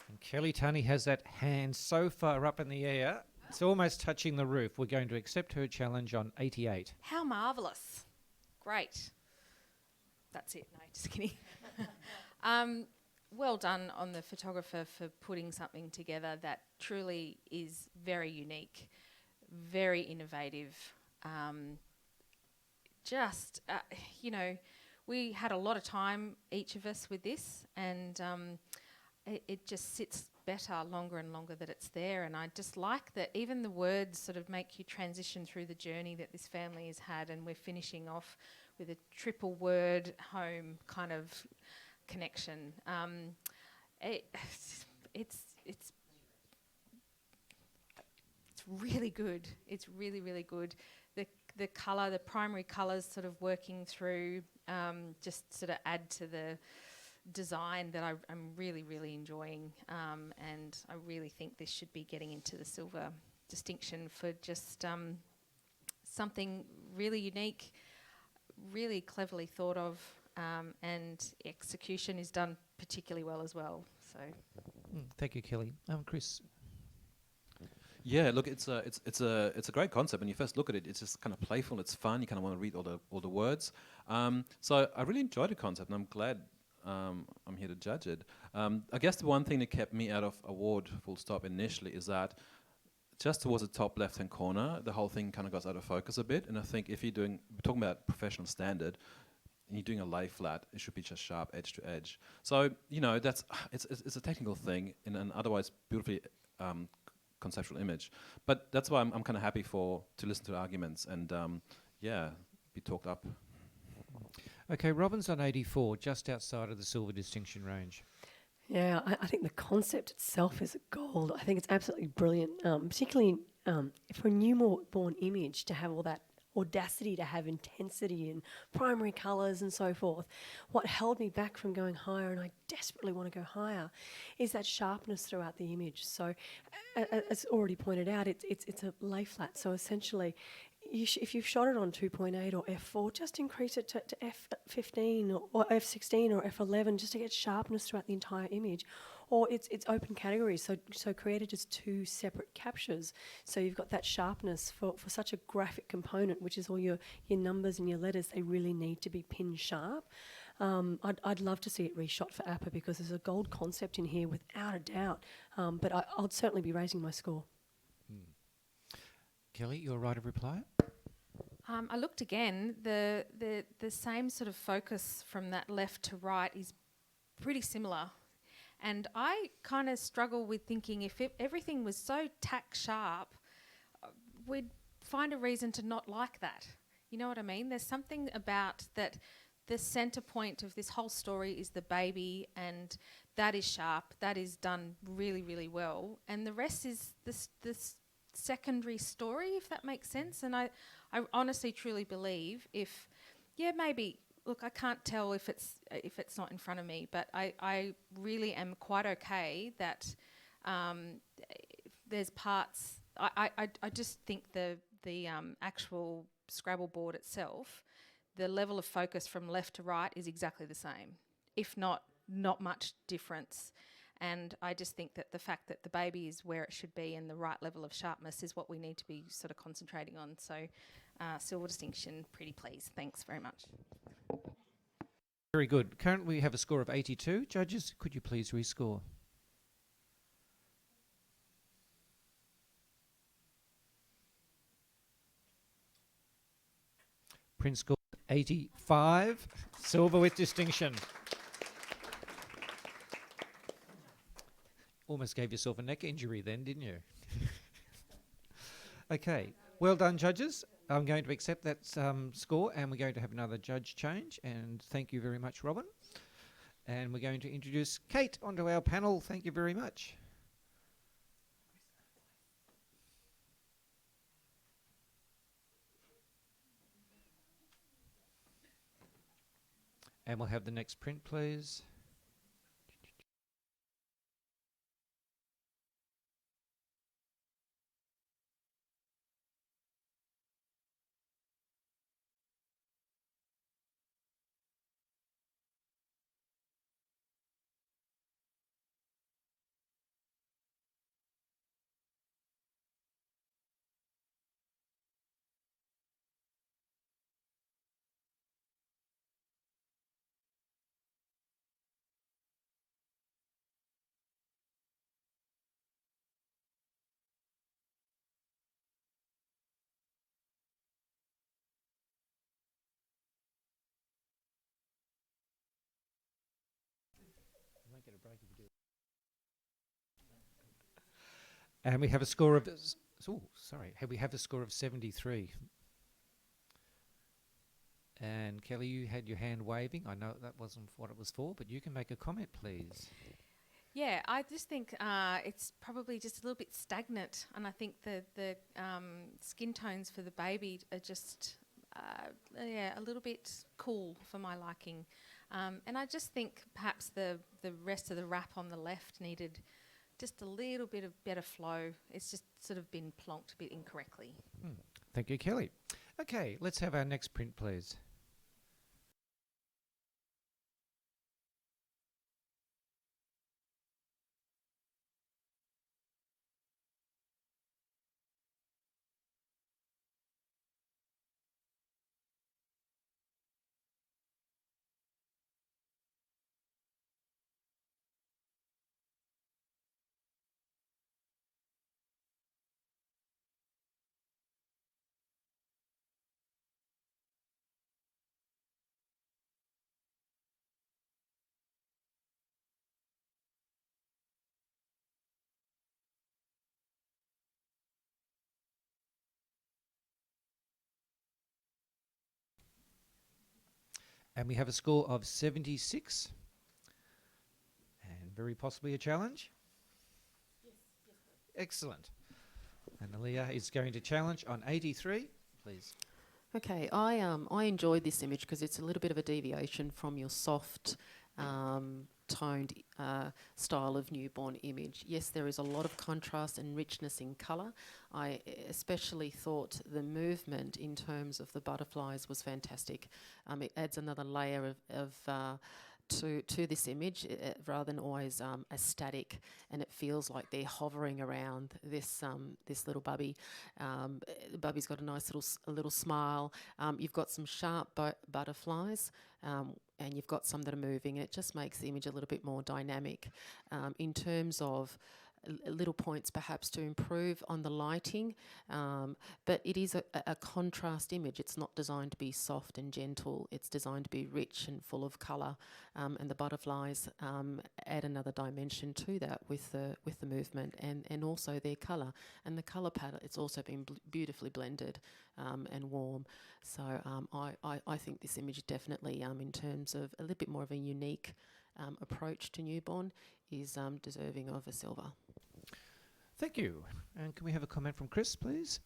And Kelly Tunney has that hand so far up in the air, it's almost touching the roof. We're going to accept her challenge on 88. How marvellous. Great. That's it. No, just kidding. Well done on the photographer for putting something together that truly is very unique, very innovative. We had a lot of time, each of us, with this, and it just sits better longer and longer that it's there. And I just like that even the words sort of make you transition through the journey that this family has had, and we're finishing off with a triple word home kind of connection. It's really good. It's really, really good. The colour, the primary colours sort of working through just sort of add to the design that I'm really, really enjoying. And I really think this should be getting into the silver distinction for just something really unique, really cleverly thought of, and execution is done particularly well as well. So, Thank you, Kelly. Chris. Yeah, look, it's a great concept. When you first look at it, it's just kind of playful. It's fun. You kind of want to read all the words. So I really enjoyed the concept, and I'm glad I'm here to judge it. I guess the one thing that kept me out of award full stop initially is that just towards the top left-hand corner, the whole thing kind of goes out of focus a bit. And I think if we're talking about professional standard, and you're doing a lay flat, it should be just sharp edge to edge. So it's a technical thing in an otherwise beautifully conceptual image. But that's why I'm kind of happy to listen to the arguments and be talked up. Okay, Robin's on 84, just outside of the silver distinction range. Yeah, I think the concept itself is gold. I think it's absolutely brilliant, particularly for a newborn image to have all that audacity, to have intensity and primary colours and so forth. What held me back from going higher, and I desperately want to go higher, is that sharpness throughout the image. So, as already pointed out, it's a lay flat. So essentially, if you've shot it on 2.8 or f4, just increase it to f15 or f16 or f11 just to get sharpness throughout the entire image. Or it's open categories, so create it as two separate captures. So you've got that sharpness for such a graphic component, which is all your numbers and your letters. They really need to be pin sharp. I'd love to see it reshot for APPA because there's a gold concept in here without a doubt. But I'll certainly be raising my score. Kelly, your right of reply? I looked again. The same sort of focus from that left to right is pretty similar. And I kind of struggle with thinking if everything was so tack sharp, we'd find a reason to not like that. You know what I mean? There's something about that the centre point of this whole story is the baby, and that is sharp. That is done really, really well. And the rest is this secondary story, if that makes sense. And I honestly, truly believe maybe... Look, I can't tell if it's not in front of me, but I really am quite okay that there's parts. I just think the actual Scrabble board itself, the level of focus from left to right is exactly the same, if not much difference. And I just think that the fact that the baby is where it should be and the right level of sharpness is what we need to be sort of concentrating on. So silver distinction, pretty pleased. Thanks very much. Very good. Currently we have a score of 82. Judges, could you please rescore? Prince scored 85. Silver with distinction. Almost gave yourself a neck injury then, didn't you? Okay. Well done, judges. I'm going to accept that score, and we're going to have another judge change. And thank you very much, Robin. And we're going to introduce Kate onto our panel. Thank you very much. And we'll have the next print, please. get a break if you do. And we have a score of... we have a score of 73. And Kelly, you had your hand waving. I know that wasn't what it was for, but you can make a comment, please. Yeah, I just think it's probably just a little bit stagnant, and I think the skin tones for the baby are just a little bit cool for my liking, and I just think perhaps the rest of the wrap on the left needed just a little bit of better flow. It's just sort of been plonked a bit incorrectly. Thank you, Kelly. Okay, let's have our next print, please. And we have a score of 76. And very possibly a challenge? Yes. Excellent. And Aaliyah is going to challenge on 83. Please. Okay, I enjoyed this image because it's a little bit of a deviation from your soft, toned style of newborn image. Yes, there is a lot of contrast and richness in colour. I especially thought the movement in terms of the butterflies was fantastic. It adds another layer of to this image rather than always a static, and it feels like they're hovering around this little bubby. The bubby's got a nice little smile. You've got some sharp butterflies, and you've got some that are moving. It just makes the image a little bit more dynamic. In terms of little points perhaps to improve on the lighting, but it is a contrast image. It's not designed to be soft and gentle. It's designed to be rich and full of colour, and the butterflies add another dimension to that with the movement and also their colour. And the colour palette, it's also been beautifully blended and warm. So I think this image definitely, in terms of a little bit more of a unique approach to newborn, is deserving of a silver. Thank you. And can we have a comment from Chris, please?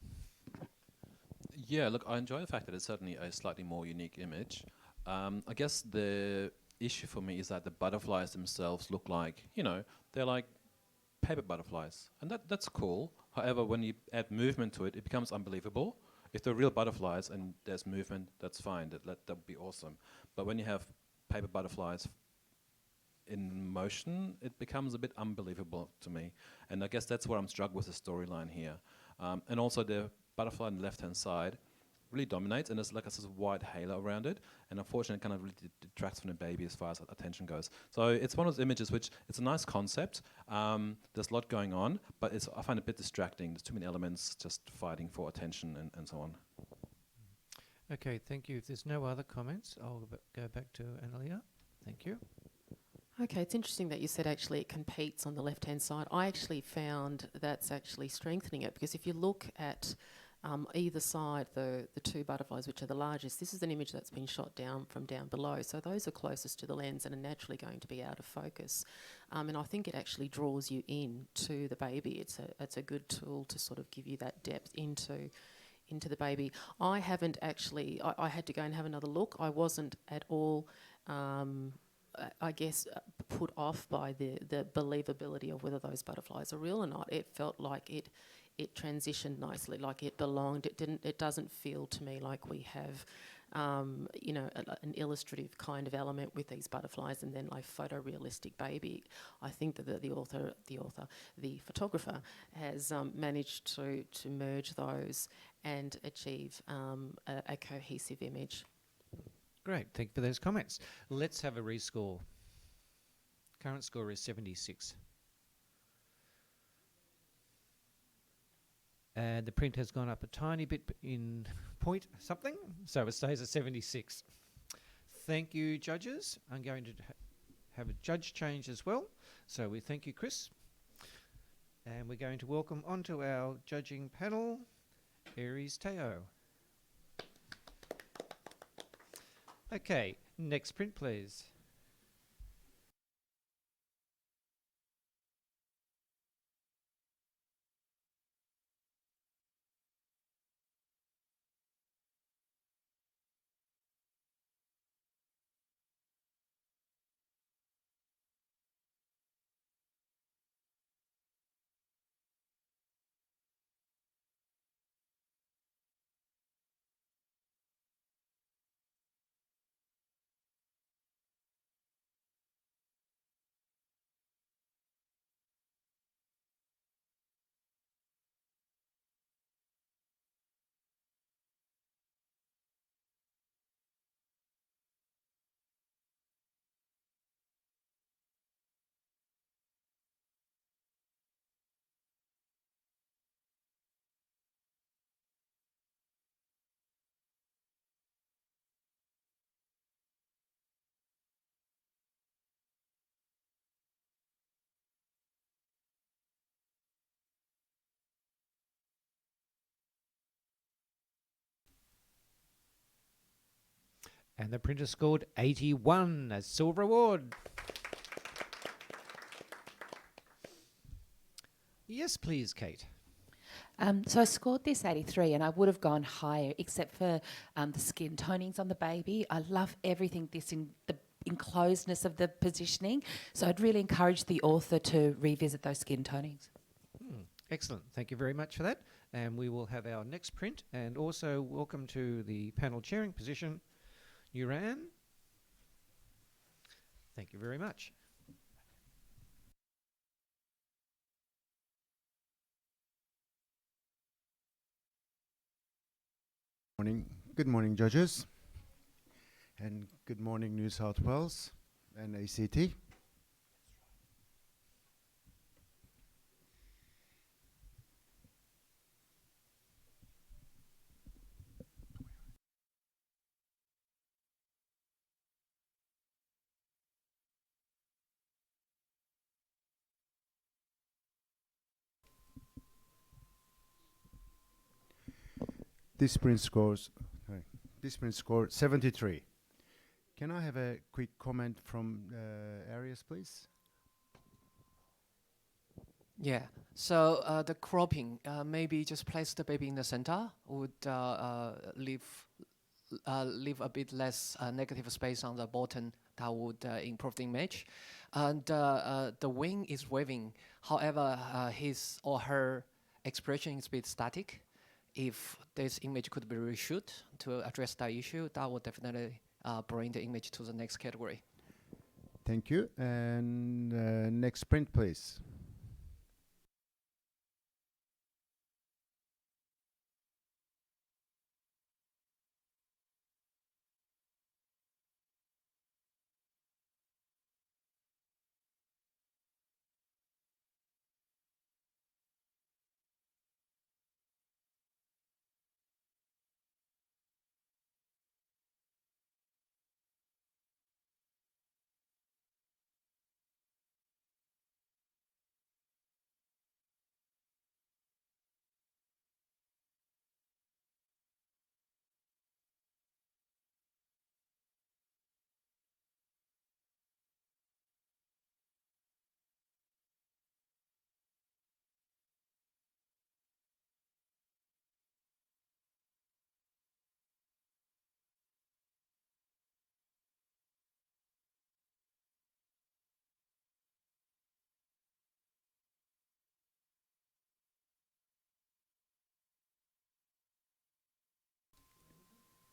Yeah, look, I enjoy the fact that it's certainly a slightly more unique image. I guess the issue for me is that the butterflies themselves look like, they're like paper butterflies. And that's cool. However, when you add movement to it, it becomes unbelievable. If they're real butterflies and there's movement, that's fine. That would be awesome. But when you have paper butterflies in motion, it becomes a bit unbelievable to me. And I guess that's where I'm struck with the storyline here. And also the butterfly on the left-hand side really dominates, and there's like a sort of white halo around it. And unfortunately, it kind of really detracts from the baby as far as attention goes. So it's one of those images which, it's a nice concept. There's a lot going on, but I find it a bit distracting. There's too many elements just fighting for attention and so on. Okay, thank you. If there's no other comments, I'll go back to Analia. Thank you. Okay, it's interesting that you said actually it competes on the left-hand side. I actually found that's actually strengthening it, because if you look at either side, the two butterflies, which are the largest, this is an image that's been shot down from down below. So those are closest to the lens and are naturally going to be out of focus. And I think it actually draws you in to the baby. It's a good tool to sort of give you that depth into the baby. I haven't actually, I had to go and have another look. I wasn't at all I guess, put off by the believability of whether those butterflies are real or not. It felt like it transitioned nicely, like it belonged. It doesn't feel to me like we have, an illustrative kind of element with these butterflies and then like photorealistic baby. I think that the photographer has managed to merge those and achieve a cohesive image. Great, thank you for those comments. Let's have a rescore. Current score is 76. And the print has gone up a tiny bit in point something, so it stays at 76. Thank you, judges. I'm going to have a judge change as well. So we thank you, Chris. And we're going to welcome onto our judging panel, Aries Teo. Okay, next print, please. And the printer scored 81 as silver award. Yes, please, Kate. So I scored this 83 and I would have gone higher except for the skin tonings on the baby. I love everything, the enclosedness of the positioning. So I'd really encourage the author to revisit those skin tonings. Excellent. Thank you very much for that. And we will have our next print. And also welcome to the panel chairing position, Nuran. Thank you very much. Morning. Good morning, judges. And good morning, New South Wales and ACT. This print scores 73. Can I have a quick comment from Arias, please? Yeah, so the cropping, maybe just place the baby in the center would leave a bit less negative space on the bottom. That would improve the image. And the wing is waving. However, his or her expression is a bit static. If this image could be reshoot to address that issue, that would definitely bring the image to the next category. Thank you. And next print, please.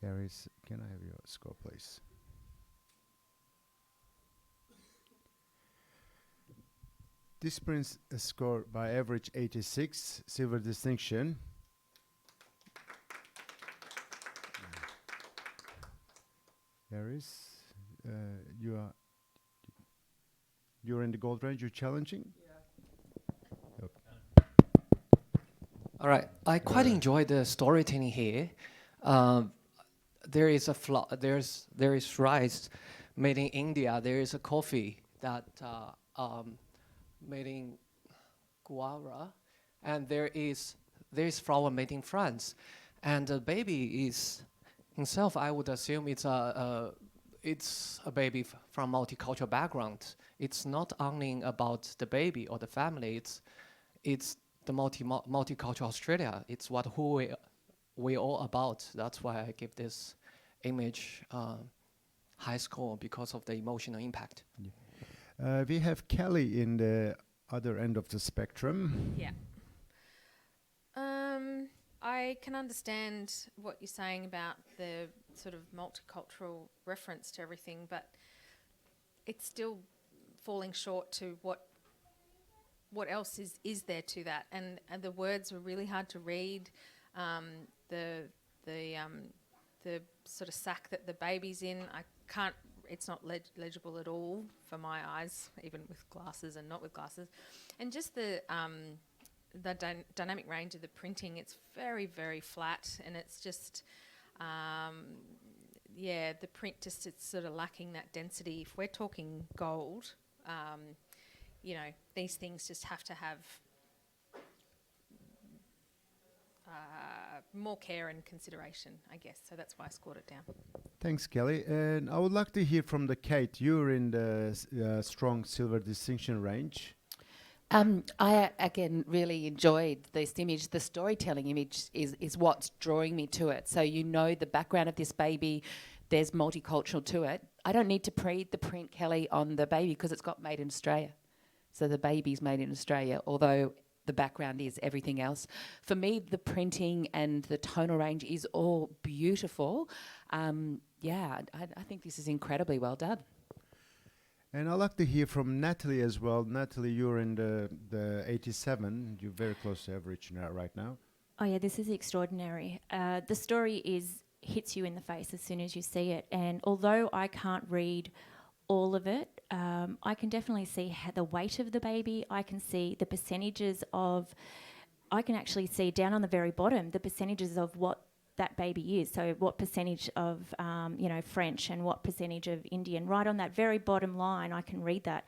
Aries, can I have your score, please? This brings a score by average 86, silver distinction. Aries, you're in the gold range. You're challenging. All right, I quite enjoy the storytelling here. There is a there is rice made in India. There is a coffee that made in Guara, and there is flower made in France, and the baby is himself. I would assume it's a baby from multicultural background. It's not only about the baby or the family. It's the multicultural Australia. It's who we all about. That's why I give this image high score because of the emotional impact. We have Kelly in the other end of the spectrum. Yeah. I can understand what you're saying about the sort of multicultural reference to everything, but it's still falling short to what else is there to that, and the words were really hard to read. The sort of sack that the baby's in, I can't. It's not legible at all for my eyes, even with glasses and not with glasses, and just the dynamic range of the printing, it's very, very flat, and it's just, the print just, it's sort of lacking that density. If we're talking gold, these things just have to have more care and consideration, I guess. So that's why I scored it down. Thanks, Kelly. And I would like to hear from the Kate. You're in the strong silver distinction range. I, again, really enjoyed this image. The storytelling image is what's drawing me to it. So the background of this baby, there's multicultural to it. I don't need to read the print, Kelly, on the baby because it's got made in Australia. So the baby's made in Australia, although the background is everything else. For me, the printing and the tonal range is all beautiful. I think this is incredibly well done. And I'd like to hear from Natalie as well. Natalie, you're in the 87. You're very close to average right now. Oh yeah, this is extraordinary. The story hits you in the face as soon as you see it. And although I can't read all of it, I can definitely see the weight of the baby. I can see the percentages I can actually see down on the very bottom, the percentages of what that baby is. So what percentage of, French and what percentage of Indian. Right on that very bottom line, I can read that.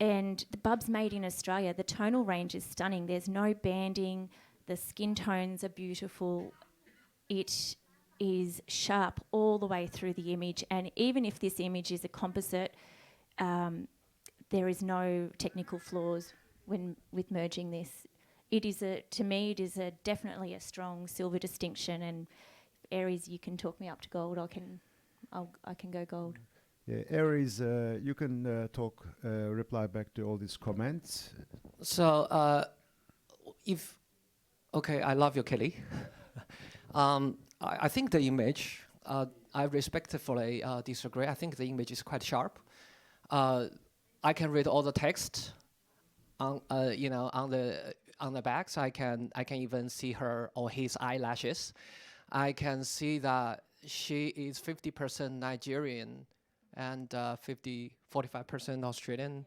And the bub's made in Australia. The tonal range is stunning. There's no banding. The skin tones are beautiful. It is sharp all the way through the image. And even if this image is a composite, there is no technical flaws with merging this. To me, it is definitely a strong silver distinction. And Aries, you can talk me up to gold. I can go gold. Yeah, Aries, you can reply back to all these comments. So, I love you, Kelly. I think the image, I respectfully disagree. I think the image is quite sharp. I can read all the text on the back, so I can even see her or his eyelashes. I can see that she is 50% Nigerian and 45% Australian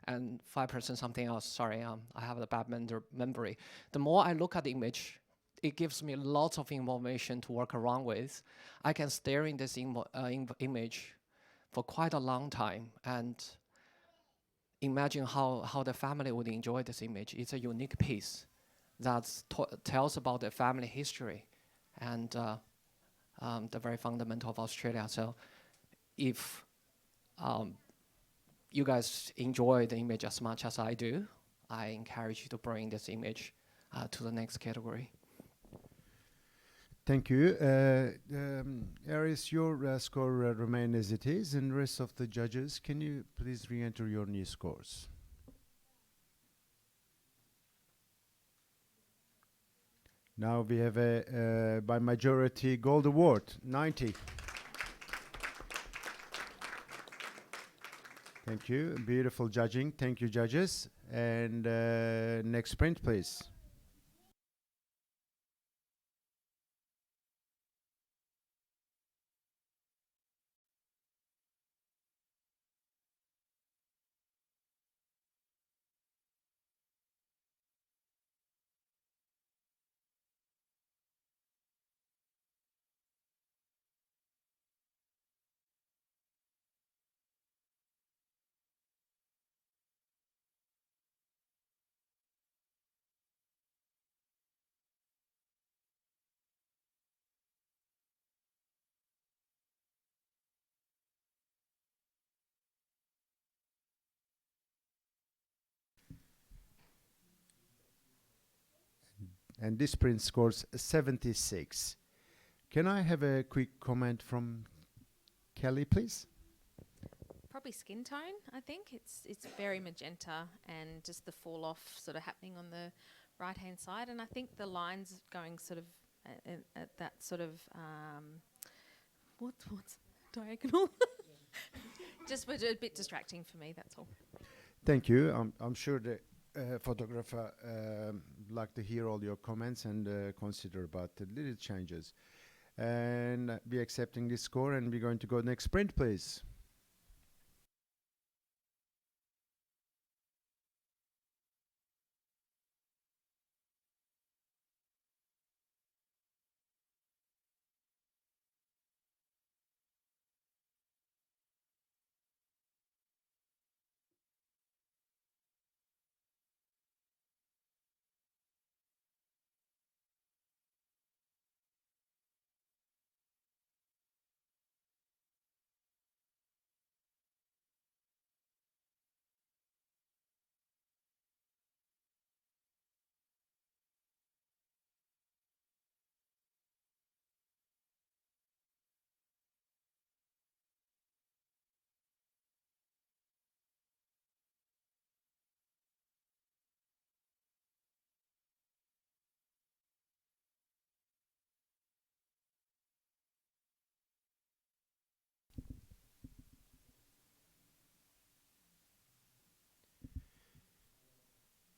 and 5% something else. Sorry, I have a bad memory. The more I look at the image, it gives me lots of information to work around with. I can stare in this image for quite a long time and imagine how the family would enjoy this image. It's a unique piece that tells about the family history and the very fundamental of Australia. So if you guys enjoy the image as much as I do, I encourage you to bring this image to the next category. Thank you. Aries, your score remain as it is, and the rest of the judges, can you please re-enter your new scores? Now we have a by majority gold award, 90. Thank you. Beautiful judging. Thank you, judges. And next print, please. and this print scores 76. Can I have a quick comment from Kelly, please? Probably skin tone. I think it's very magenta, and just the fall off sort of happening on the right hand side, and I think the lines going sort of at that sort of what's diagonal. Just was a bit distracting for me. That's all. Thank you. I'm sure the photographer like to hear all your comments and consider about the little changes. And be accepting this score, and we're going to go next print, please.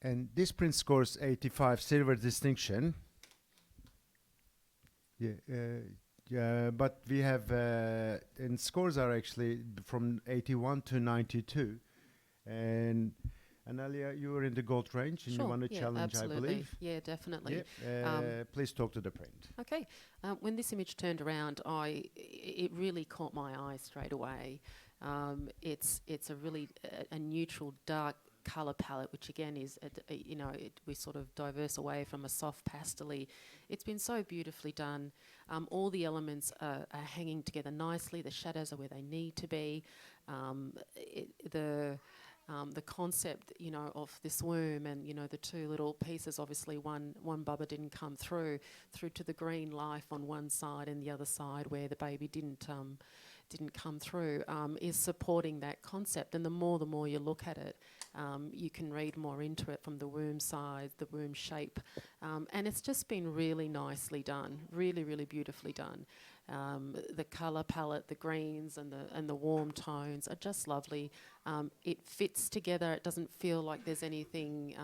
And this print scores 85, silver distinction. Yeah, but we have, and scores are actually from 81 to 92. And Analia, you were in the gold range, and you Sure, won a yeah, challenge, absolutely. I believe. Yeah, definitely. Please talk to the print. Okay. When this image turned around, it really caught my eye straight away. It's a really a neutral dark colour palette, which again is we sort of diverse away from a soft pastel-y. It's been so beautifully done. All the elements are hanging together nicely. The shadows are where they need to be. The concept, of this worm and, the two little pieces, obviously one bubba didn't come through to the green life on one side, and the other side where the baby didn't come through, is supporting that concept. And the more you look at it, you can read more into it from the worm size, the worm shape. And it's just been really nicely done, really, really beautifully done. The colour palette, the greens and the warm tones are just lovely. It fits together. It doesn't feel like there's anything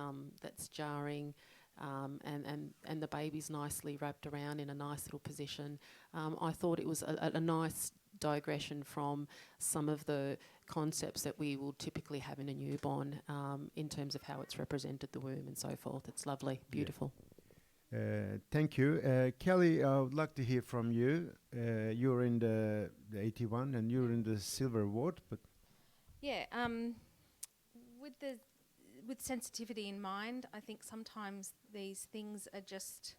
that's jarring. And the baby's nicely wrapped around in a nice little position. I thought it was a nice digression from some of the concepts that we will typically have in a newborn, in terms of how it's represented, the womb and so forth. It's lovely, beautiful. Thank you. Kelly, I would like to hear from you. You're in the 81 and you're in the silver award, but... Yeah, with sensitivity in mind, I think sometimes these things are just,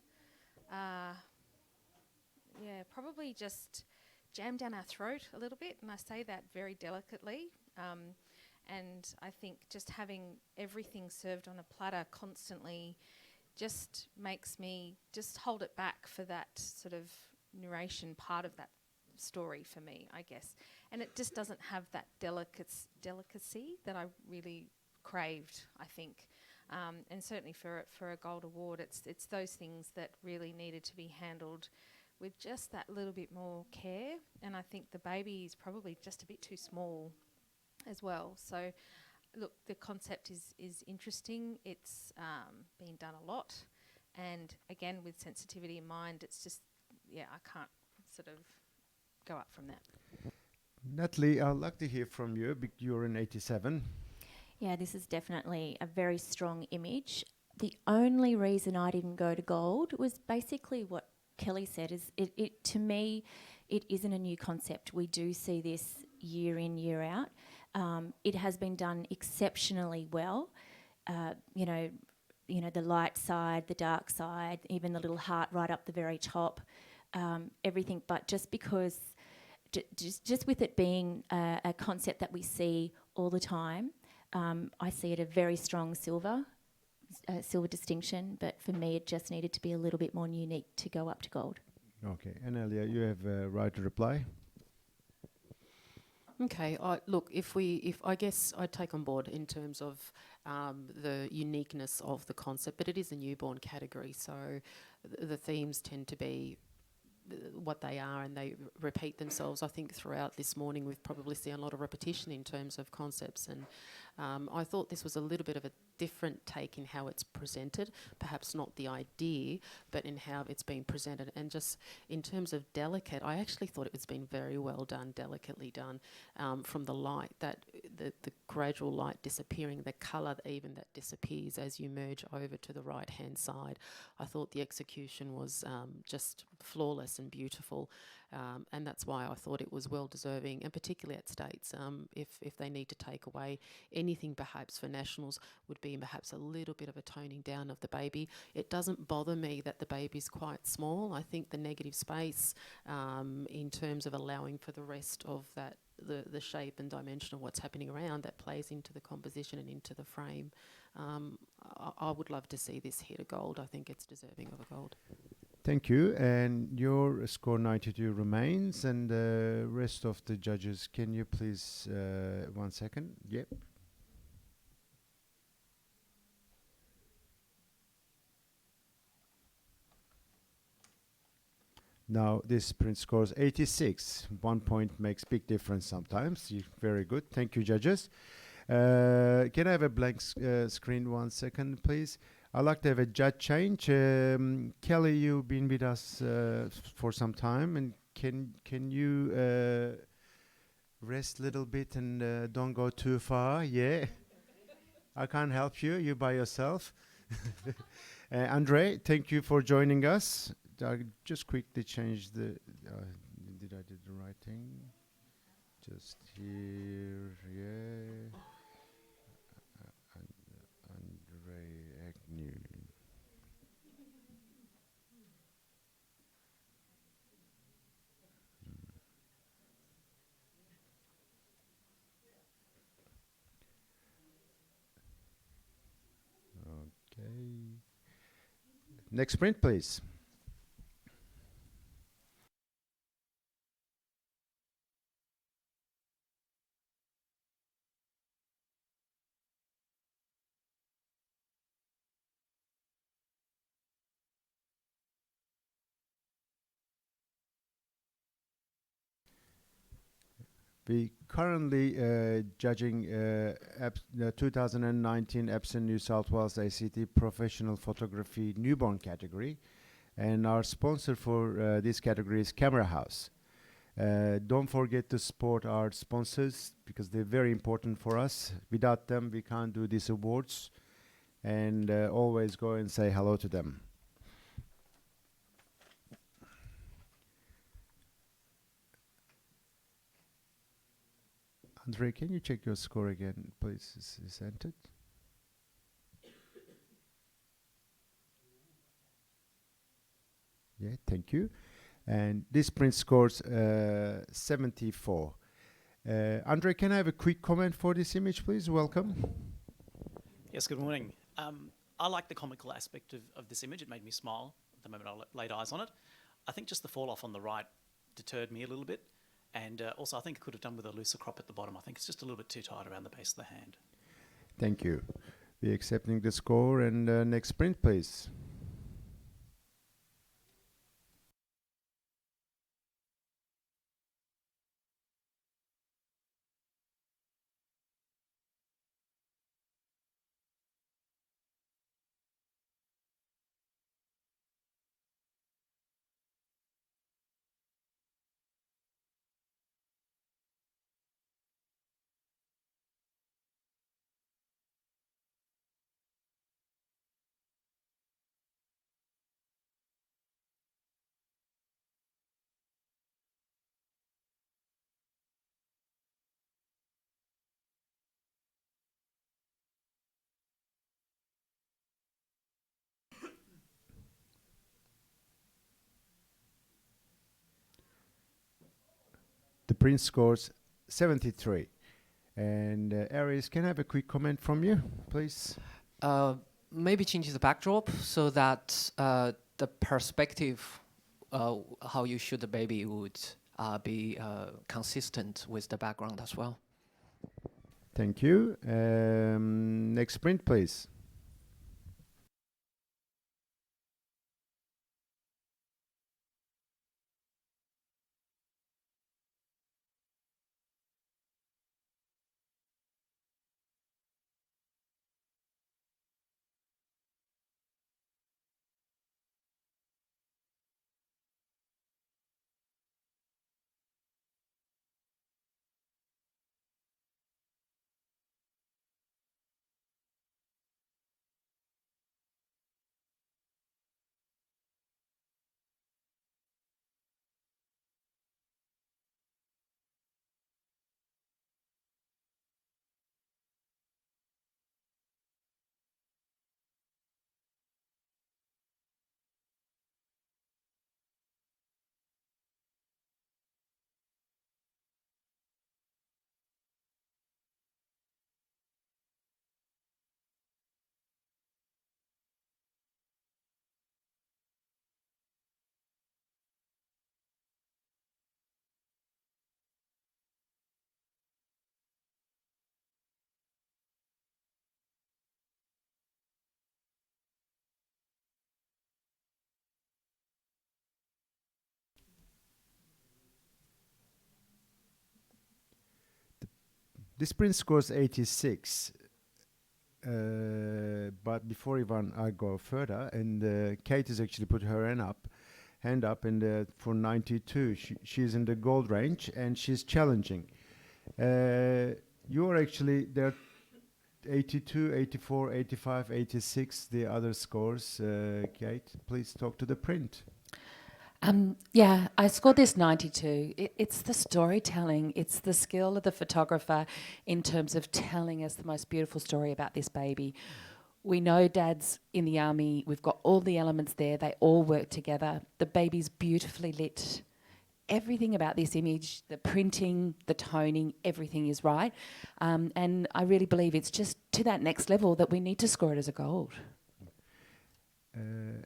probably just jammed down our throat a little bit, and I say that very delicately. And I think just having everything served on a platter constantly just makes me just hold it back for that sort of narration part of that story for me, I guess. And it just doesn't have that delicacy that I really craved, I think. And certainly for a gold award, it's those things that really needed to be handled with just that little bit more care. And I think the baby is probably just a bit too small as well. So look, the concept is interesting. It's been done a lot. And again, with sensitivity in mind, it's just, I can't sort of go up from that. Natalie, I'd like to hear from you. You're in 87. Yeah, this is definitely a very strong image. The only reason I didn't go to gold was basically what Kelly said, is it to me, it isn't a new concept. We do see this year in, year out. It has been done exceptionally well. The light side, the dark side, even the little heart right up the very top, everything. But just because, just with it being a concept that we see all the time, I see it a very strong silver, silver distinction, but for me it just needed to be a little bit more unique to go up to gold. Okay, Anelia, you have right to reply. Okay, look, if I guess I'd take on board in terms of the uniqueness of the concept, but it is a newborn category, so the themes tend to be what they are, and they repeat themselves. I think throughout this morning we've probably seen a lot of repetition in terms of concepts, and I thought this was a little bit of a different take in how it's presented, perhaps not the idea, but in how it's been presented. And just in terms of delicate, I actually thought it was been very well done, delicately done, from the light, that the gradual light disappearing, the colour even that disappears as you merge over to the right-hand side. I thought the execution was just flawless and beautiful, and that's why I thought it was well deserving, and particularly at States, if they need to take away anything perhaps for Nationals, would be perhaps a little bit of a toning down of the baby. It doesn't bother me that the baby's quite small. I think the negative space in terms of allowing for the rest of that, the shape and dimension of what's happening around, that plays into the composition and into the frame. I would love to see this hit a gold. I think it's deserving of a gold. Thank you. And your score 92 remains, and the rest of the judges, can you please, 1 second? Yep. Now this print scores 86. 1 point makes big difference sometimes. Very good. Thank you, judges. Can I have a blank screen 1 second, please? I'd like to have a judge change. Kelly, you've been with us for some time, and can you rest a little bit and don't go too far? Yeah. I can't help you. You're by yourself. Andre, thank you for joining us. I just quickly change the. Did I do the right thing? Just here, yeah. Andre Agnew. Okay. Next print, please. We currently judging the 2019 Epson New South Wales ACT Professional Photography Newborn category, and our sponsor for this category is Camera House. Don't forget to support our sponsors because they're very important for us. Without them, we can't do these awards, and always go and say hello to them. Andre, can you check your score again, please? Is entered? Yeah, thank you. And this print scores 74. Andre, can I have a quick comment for this image, please? Welcome. Yes, good morning. I like the comical aspect of this image. It made me smile the moment I laid eyes on it. I think just the fall off on the right deterred me a little bit. And also, I think it could have done with a looser crop at the bottom. I think it's just a little bit too tight around the base of the hand. Thank you. We're accepting the score. And next print, please. The print scores 73. And Aries, can I have a quick comment from you, please? maybe change the backdrop so that the perspective, how you shoot the baby would be consistent with the background as well. Thank you. Next print, please. This print scores 86. But before even I go further, and Kate has actually put her hand up, and for 92, she's in the gold range, and she's challenging. You're actually there. 82, 84, 85, 86, the other scores. Kate, please talk to the print. Yeah, I scored this 92. It's the storytelling. It's the skill of the photographer in terms of telling us the most beautiful story about this baby. We know Dad's in the army. We've got all the elements there. They all work together. The baby's beautifully lit. Everything about this image, the printing, the toning, everything is right. And I really believe it's just to that next level that we need to score it as a gold.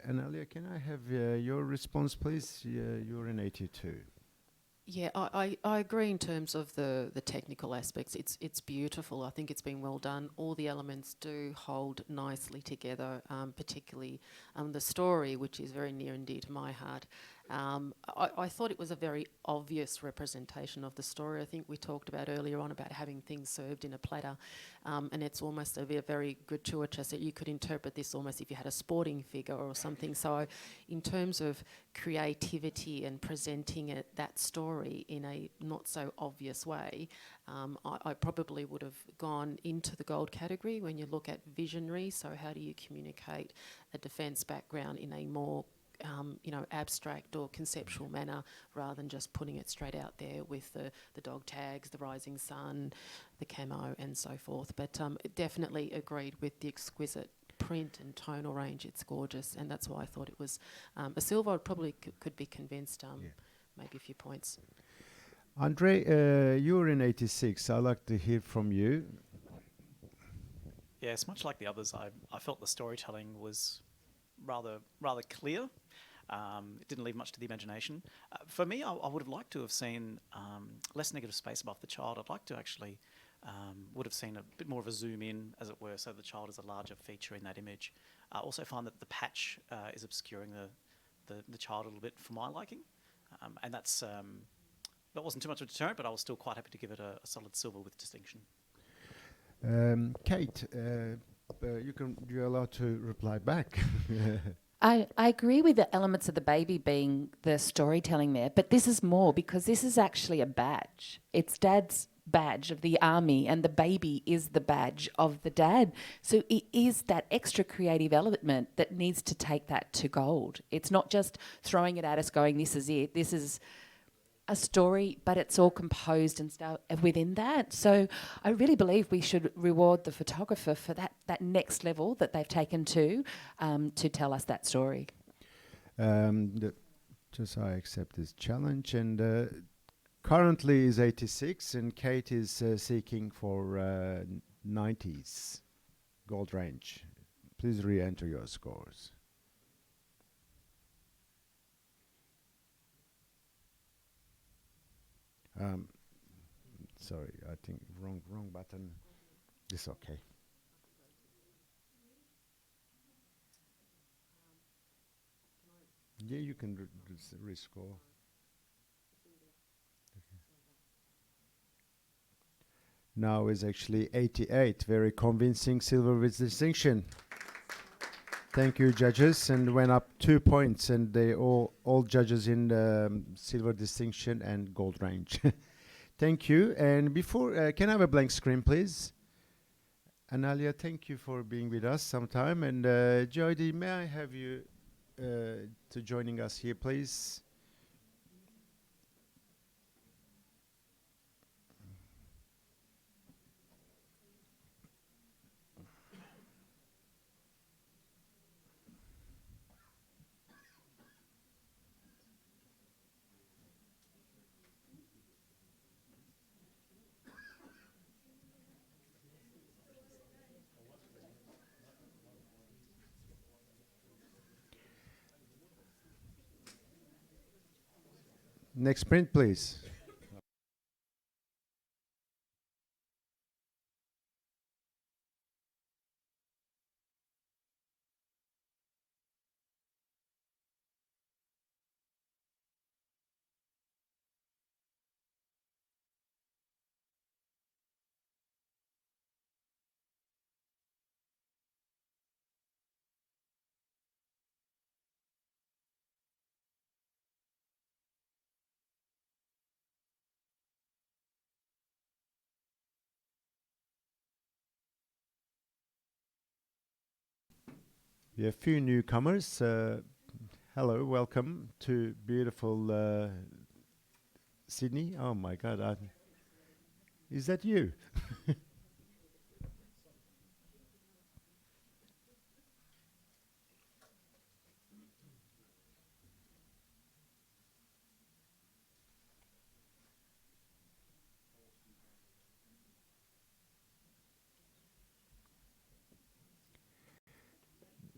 Analia, can I have your response, please? You're in 82. Yeah, I agree in terms of the technical aspects. It's beautiful. I think it's been well done. All the elements do hold nicely together, particularly the story, which is very near and dear to my heart. I thought it was a very obvious representation of the story. I think we talked about earlier on about having things served in a platter, and it's almost a very gratuitous that you could interpret this almost if you had a sporting figure or something. So in terms of creativity and presenting that story in a not so obvious way, I probably would have gone into the gold category when you look at visionary. So how do you communicate a defence background in a more abstract or conceptual manner rather than just putting it straight out there with the dog tags, the rising sun, the camo and so forth. But definitely agreed with the exquisite print and tonal range. It's gorgeous, and that's why I thought it was a silver. I probably could be convinced, maybe a few points. Andre, you're in 86. I'd like to hear from you. Yes, much like the others, I felt the storytelling was rather clear. It didn't leave much to the imagination. For me, I would have liked to have seen less negative space above the child. I'd like to actually would have seen a bit more of a zoom in, as it were, so the child is a larger feature in that image. I also find that the patch is obscuring the child a little bit for my liking, and that wasn't too much of a deterrent, but I was still quite happy to give it a solid silver with distinction. Kate, you're allowed to reply back. I agree with the elements of the baby being the storytelling there, but this is more because this is actually a badge. It's Dad's badge of the army and the baby is the badge of the dad. So it is that extra creative element that needs to take that to gold. It's not just throwing it at us going, this is it, this is a story, but it's all composed and stuff within that. So I really believe we should reward the photographer for that next level that they've taken to tell us that story. Just I accept this challenge, and currently is 86, and Kate is seeking for 90s gold range. Please re-enter your scores. Um, sorry, I think wrong button. It's okay. Yeah, you can rescore. Now is actually 88. Very convincing silver with distinction. Thank you, judges, and went up 2 points, and they all judges in silver distinction and gold range. Thank you. And before, can I have a blank screen, please? Analia, thank you for being with us sometime. And Jody, may I have you to joining us here, please? Next print, please. We have a few newcomers. Hello, welcome to beautiful Sydney. Oh my God, is that you?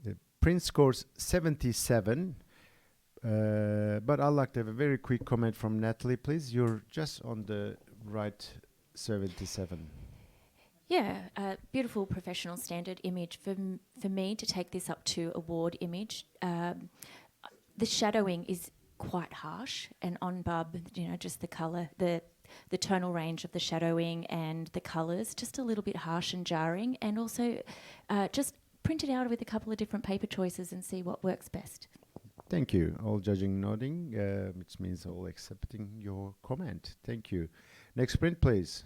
The print scores 77. But I'd like to have a very quick comment from Natalie, please. You're just on the right 77. Yeah, beautiful professional standard image. For me to take this up to award image, the shadowing is quite harsh, and on Bub, just the colour, the tonal range of the shadowing and the colours, just a little bit harsh and jarring, and also just print it out with a couple of different paper choices and see what works best. Thank you. All judging nodding, which means all accepting your comment. Thank you. Next print, please.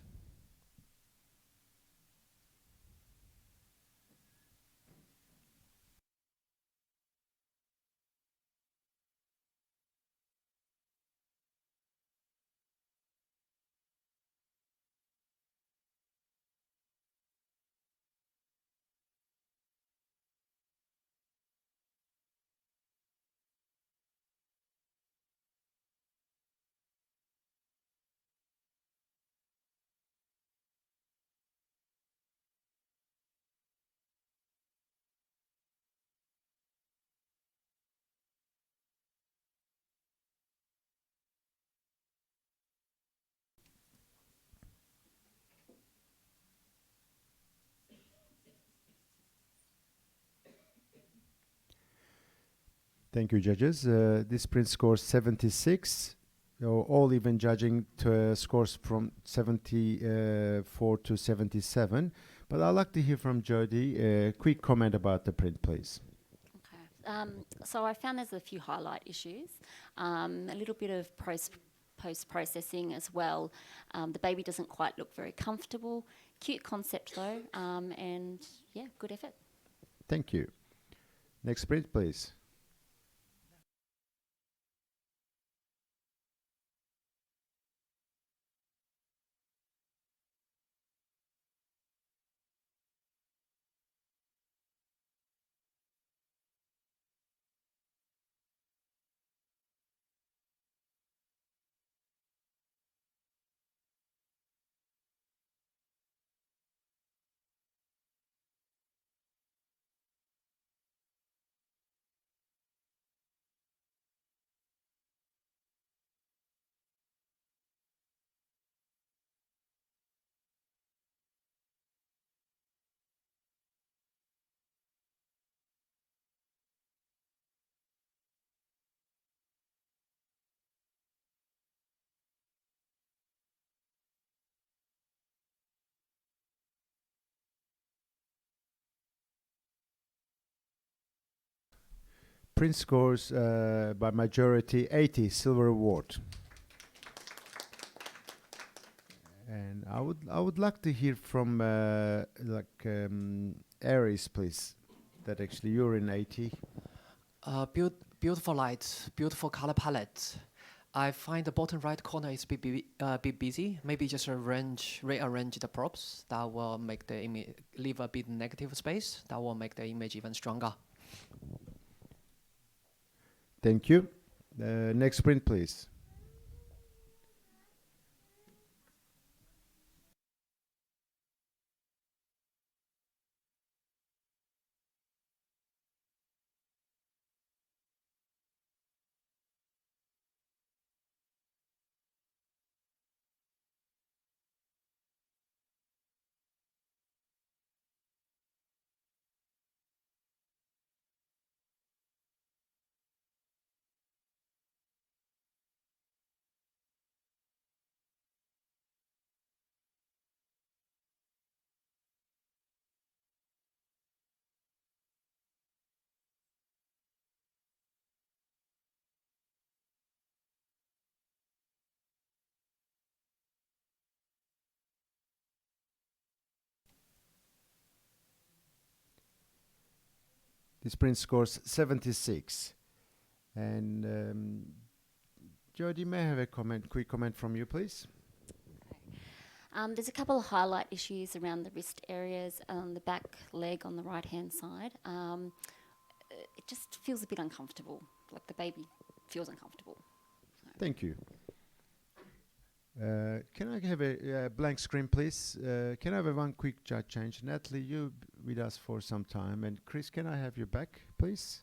Thank you, judges. This print scores 76. All even judging to scores from 74 to 77. But I'd like to hear from Jody a quick comment about the print, please. Okay. So I found there's a few highlight issues, a little bit of post-processing as well. The baby doesn't quite look very comfortable. Cute concept though, and yeah, good effort. Thank you. Next print, please. print scores by majority 80, silver award. And I would like to hear from Aries, please. That actually you're in 80. Beautiful light, beautiful color palette. I find the bottom right corner is a bit busy. Maybe just rearrange the props. That will make the image leave a bit negative space. That will make the image even stronger. Thank you. Next print, please. This print scores 76. And Jody, may I have a quick comment from you, please? There's a couple of highlight issues around the wrist areas, the back leg on the right-hand side. It just feels a bit uncomfortable, like the baby feels uncomfortable. Thank you. Can I have a blank screen, please? Can I have one quick judge change? Natalie, you with us for some time. And Chris, can I have you back, please?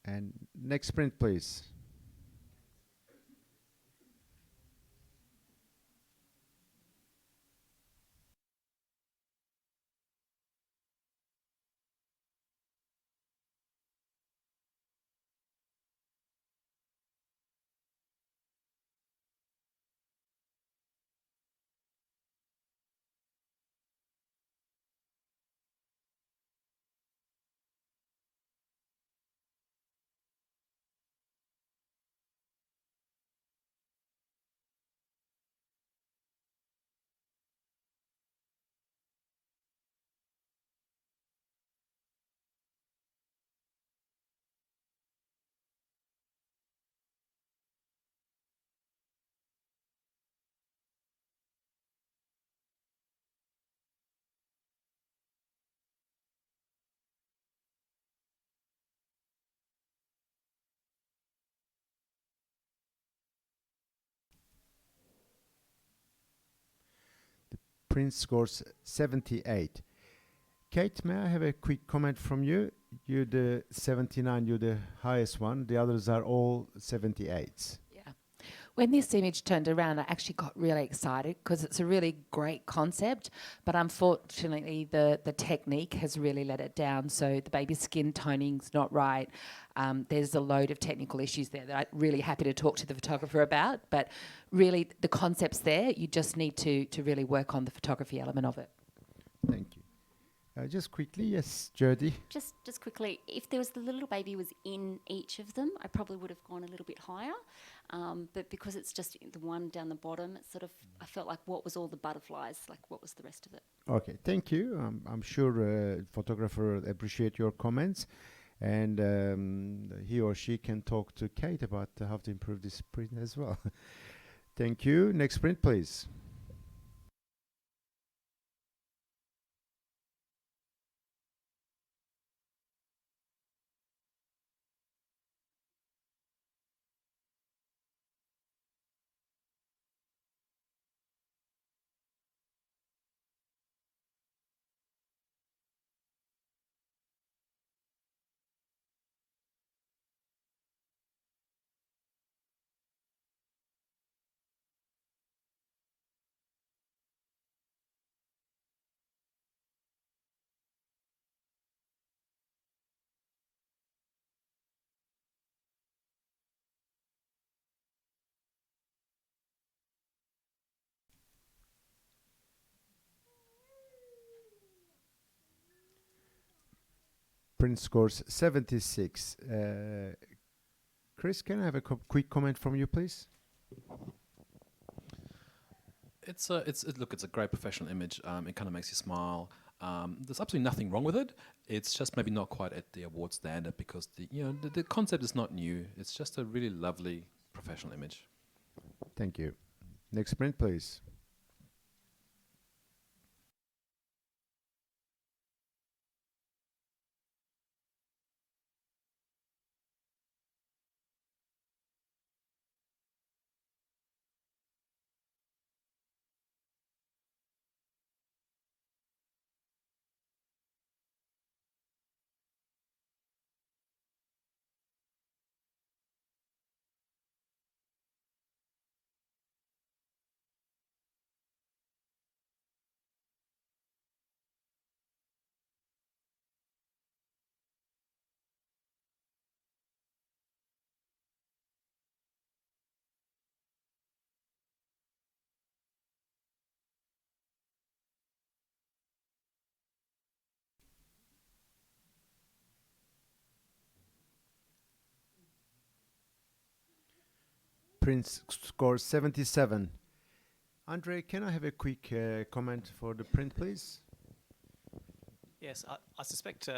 And next print, please. Print scores 78. Kate, may I have a quick comment from you? You're the 79, you're the highest one. The others are all 78s. Yeah. When this image turned around, I actually got really excited because it's a really great concept, but unfortunately the technique has really let it down. So the baby's skin toning's not right. There's a load of technical issues there that I'm really happy to talk to the photographer about, but really the concept's there. You just need to really work on the photography element of it. Thank you. Just quickly, yes, Jody. Just quickly, if there was the little baby was in each of them, I probably would have gone a little bit higher. But because it's just the one down the bottom, it's sort of, I felt like what was all the butterflies, like what was the rest of it? Okay, thank you. I'm sure photographer appreciate your comments, and he or she can talk to Kate about how to improve this print as well. Thank you. Next print, please. Print scores 76. Chris, can I have a quick comment from you, please? Look, it's a great professional image. It kind of makes you smile. There's absolutely nothing wrong with it. It's just maybe not quite at the award standard because the concept is not new. It's just a really lovely professional image. Thank you. Next print, please. Print scores 77. Andre, can I have a quick comment for the print, please? Yes, I suspect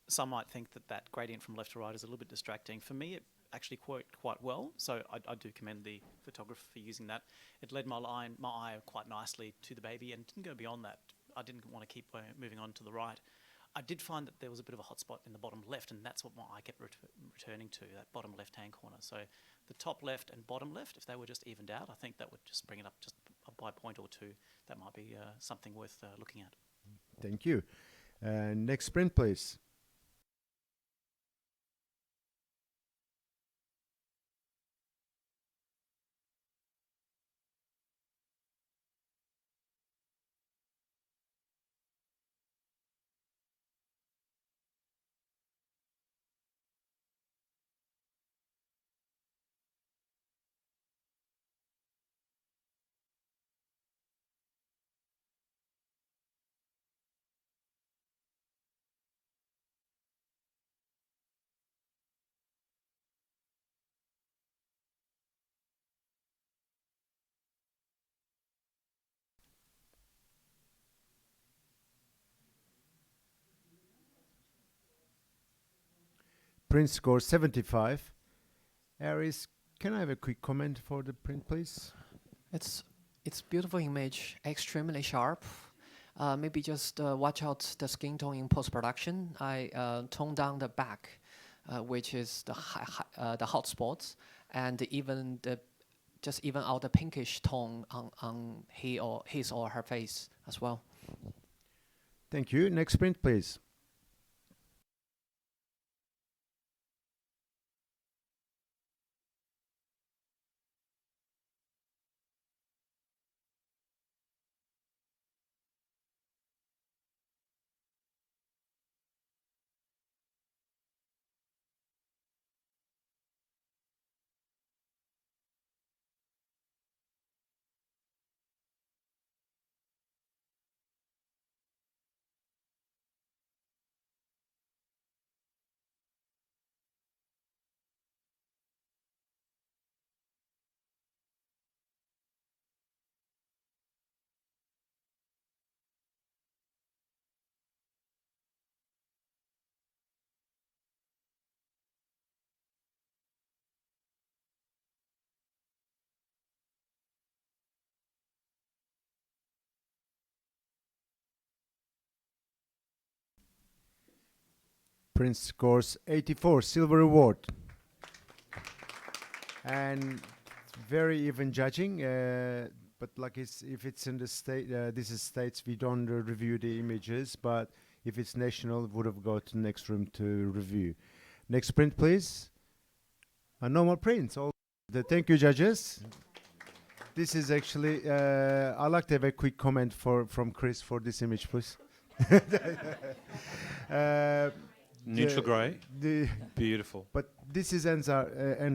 some might think that gradient from left to right is a little bit distracting. For me, it actually worked quite well, so I do commend the photographer for using that. It led my eye quite nicely to the baby and didn't go beyond that. I didn't want to keep moving on to the right. I did find that there was a bit of a hot spot in the bottom left, and that's what my eye kept returning to, that bottom left-hand corner. So the top left and bottom left, if they were just evened out, I think that would just bring it up just by a point or two. That might be something worth looking at. Thank you. Next print, please. Print score 75. Aris, can I have a quick comment for the print, please? It's beautiful image, extremely sharp. Maybe just watch out the skin tone in post-production. I toned down the back, which is the hot spots, and even out the pinkish tone on his or her face as well. Thank you. Next print, please. Print scores 84, silver award. And very even judging, but like if it's in the state, this is states, we don't review the images, but if it's national, would have got to the next room to review. Next print, please. No more prints. Thank you, judges. This is actually, I'd like to have a quick comment from Chris for this image, please. Neutral grey, beautiful. But this is end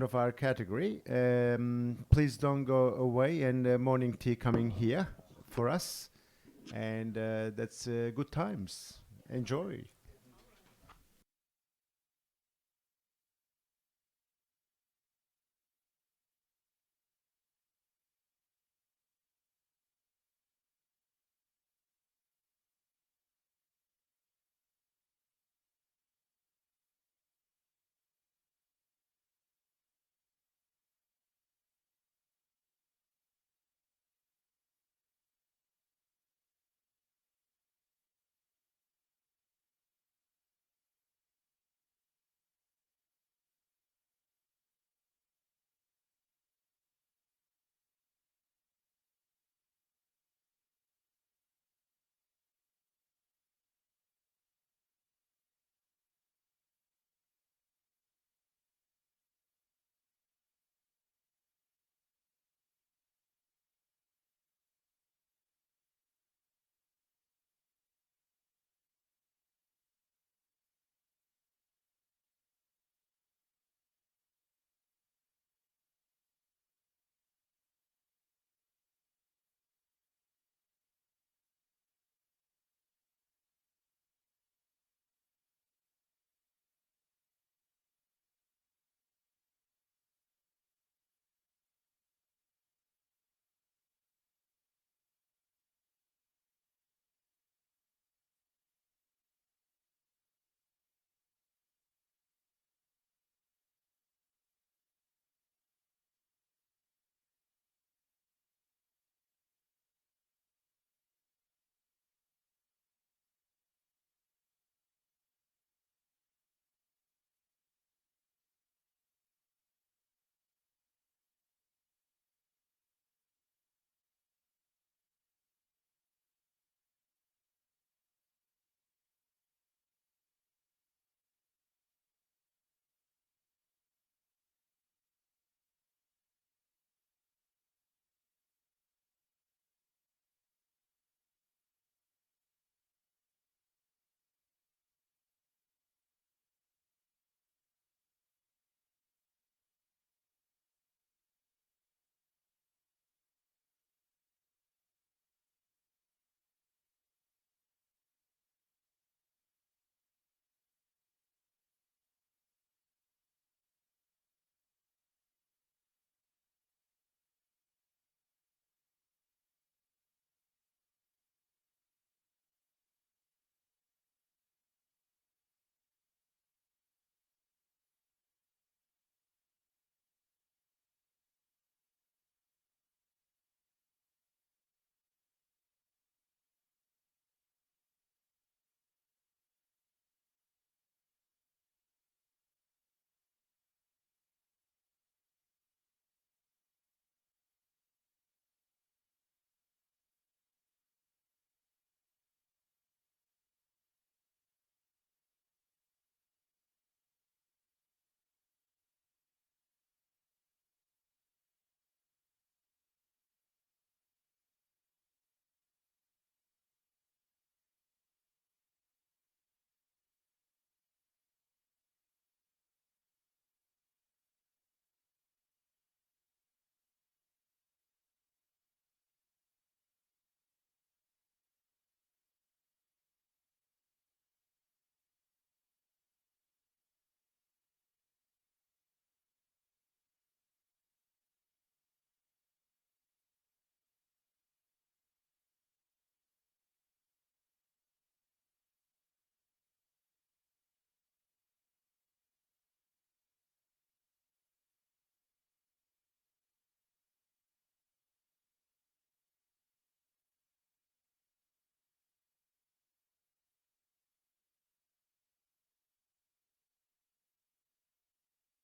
of our category. Please don't go away, and morning tea coming here for us, and that's good times. Enjoy.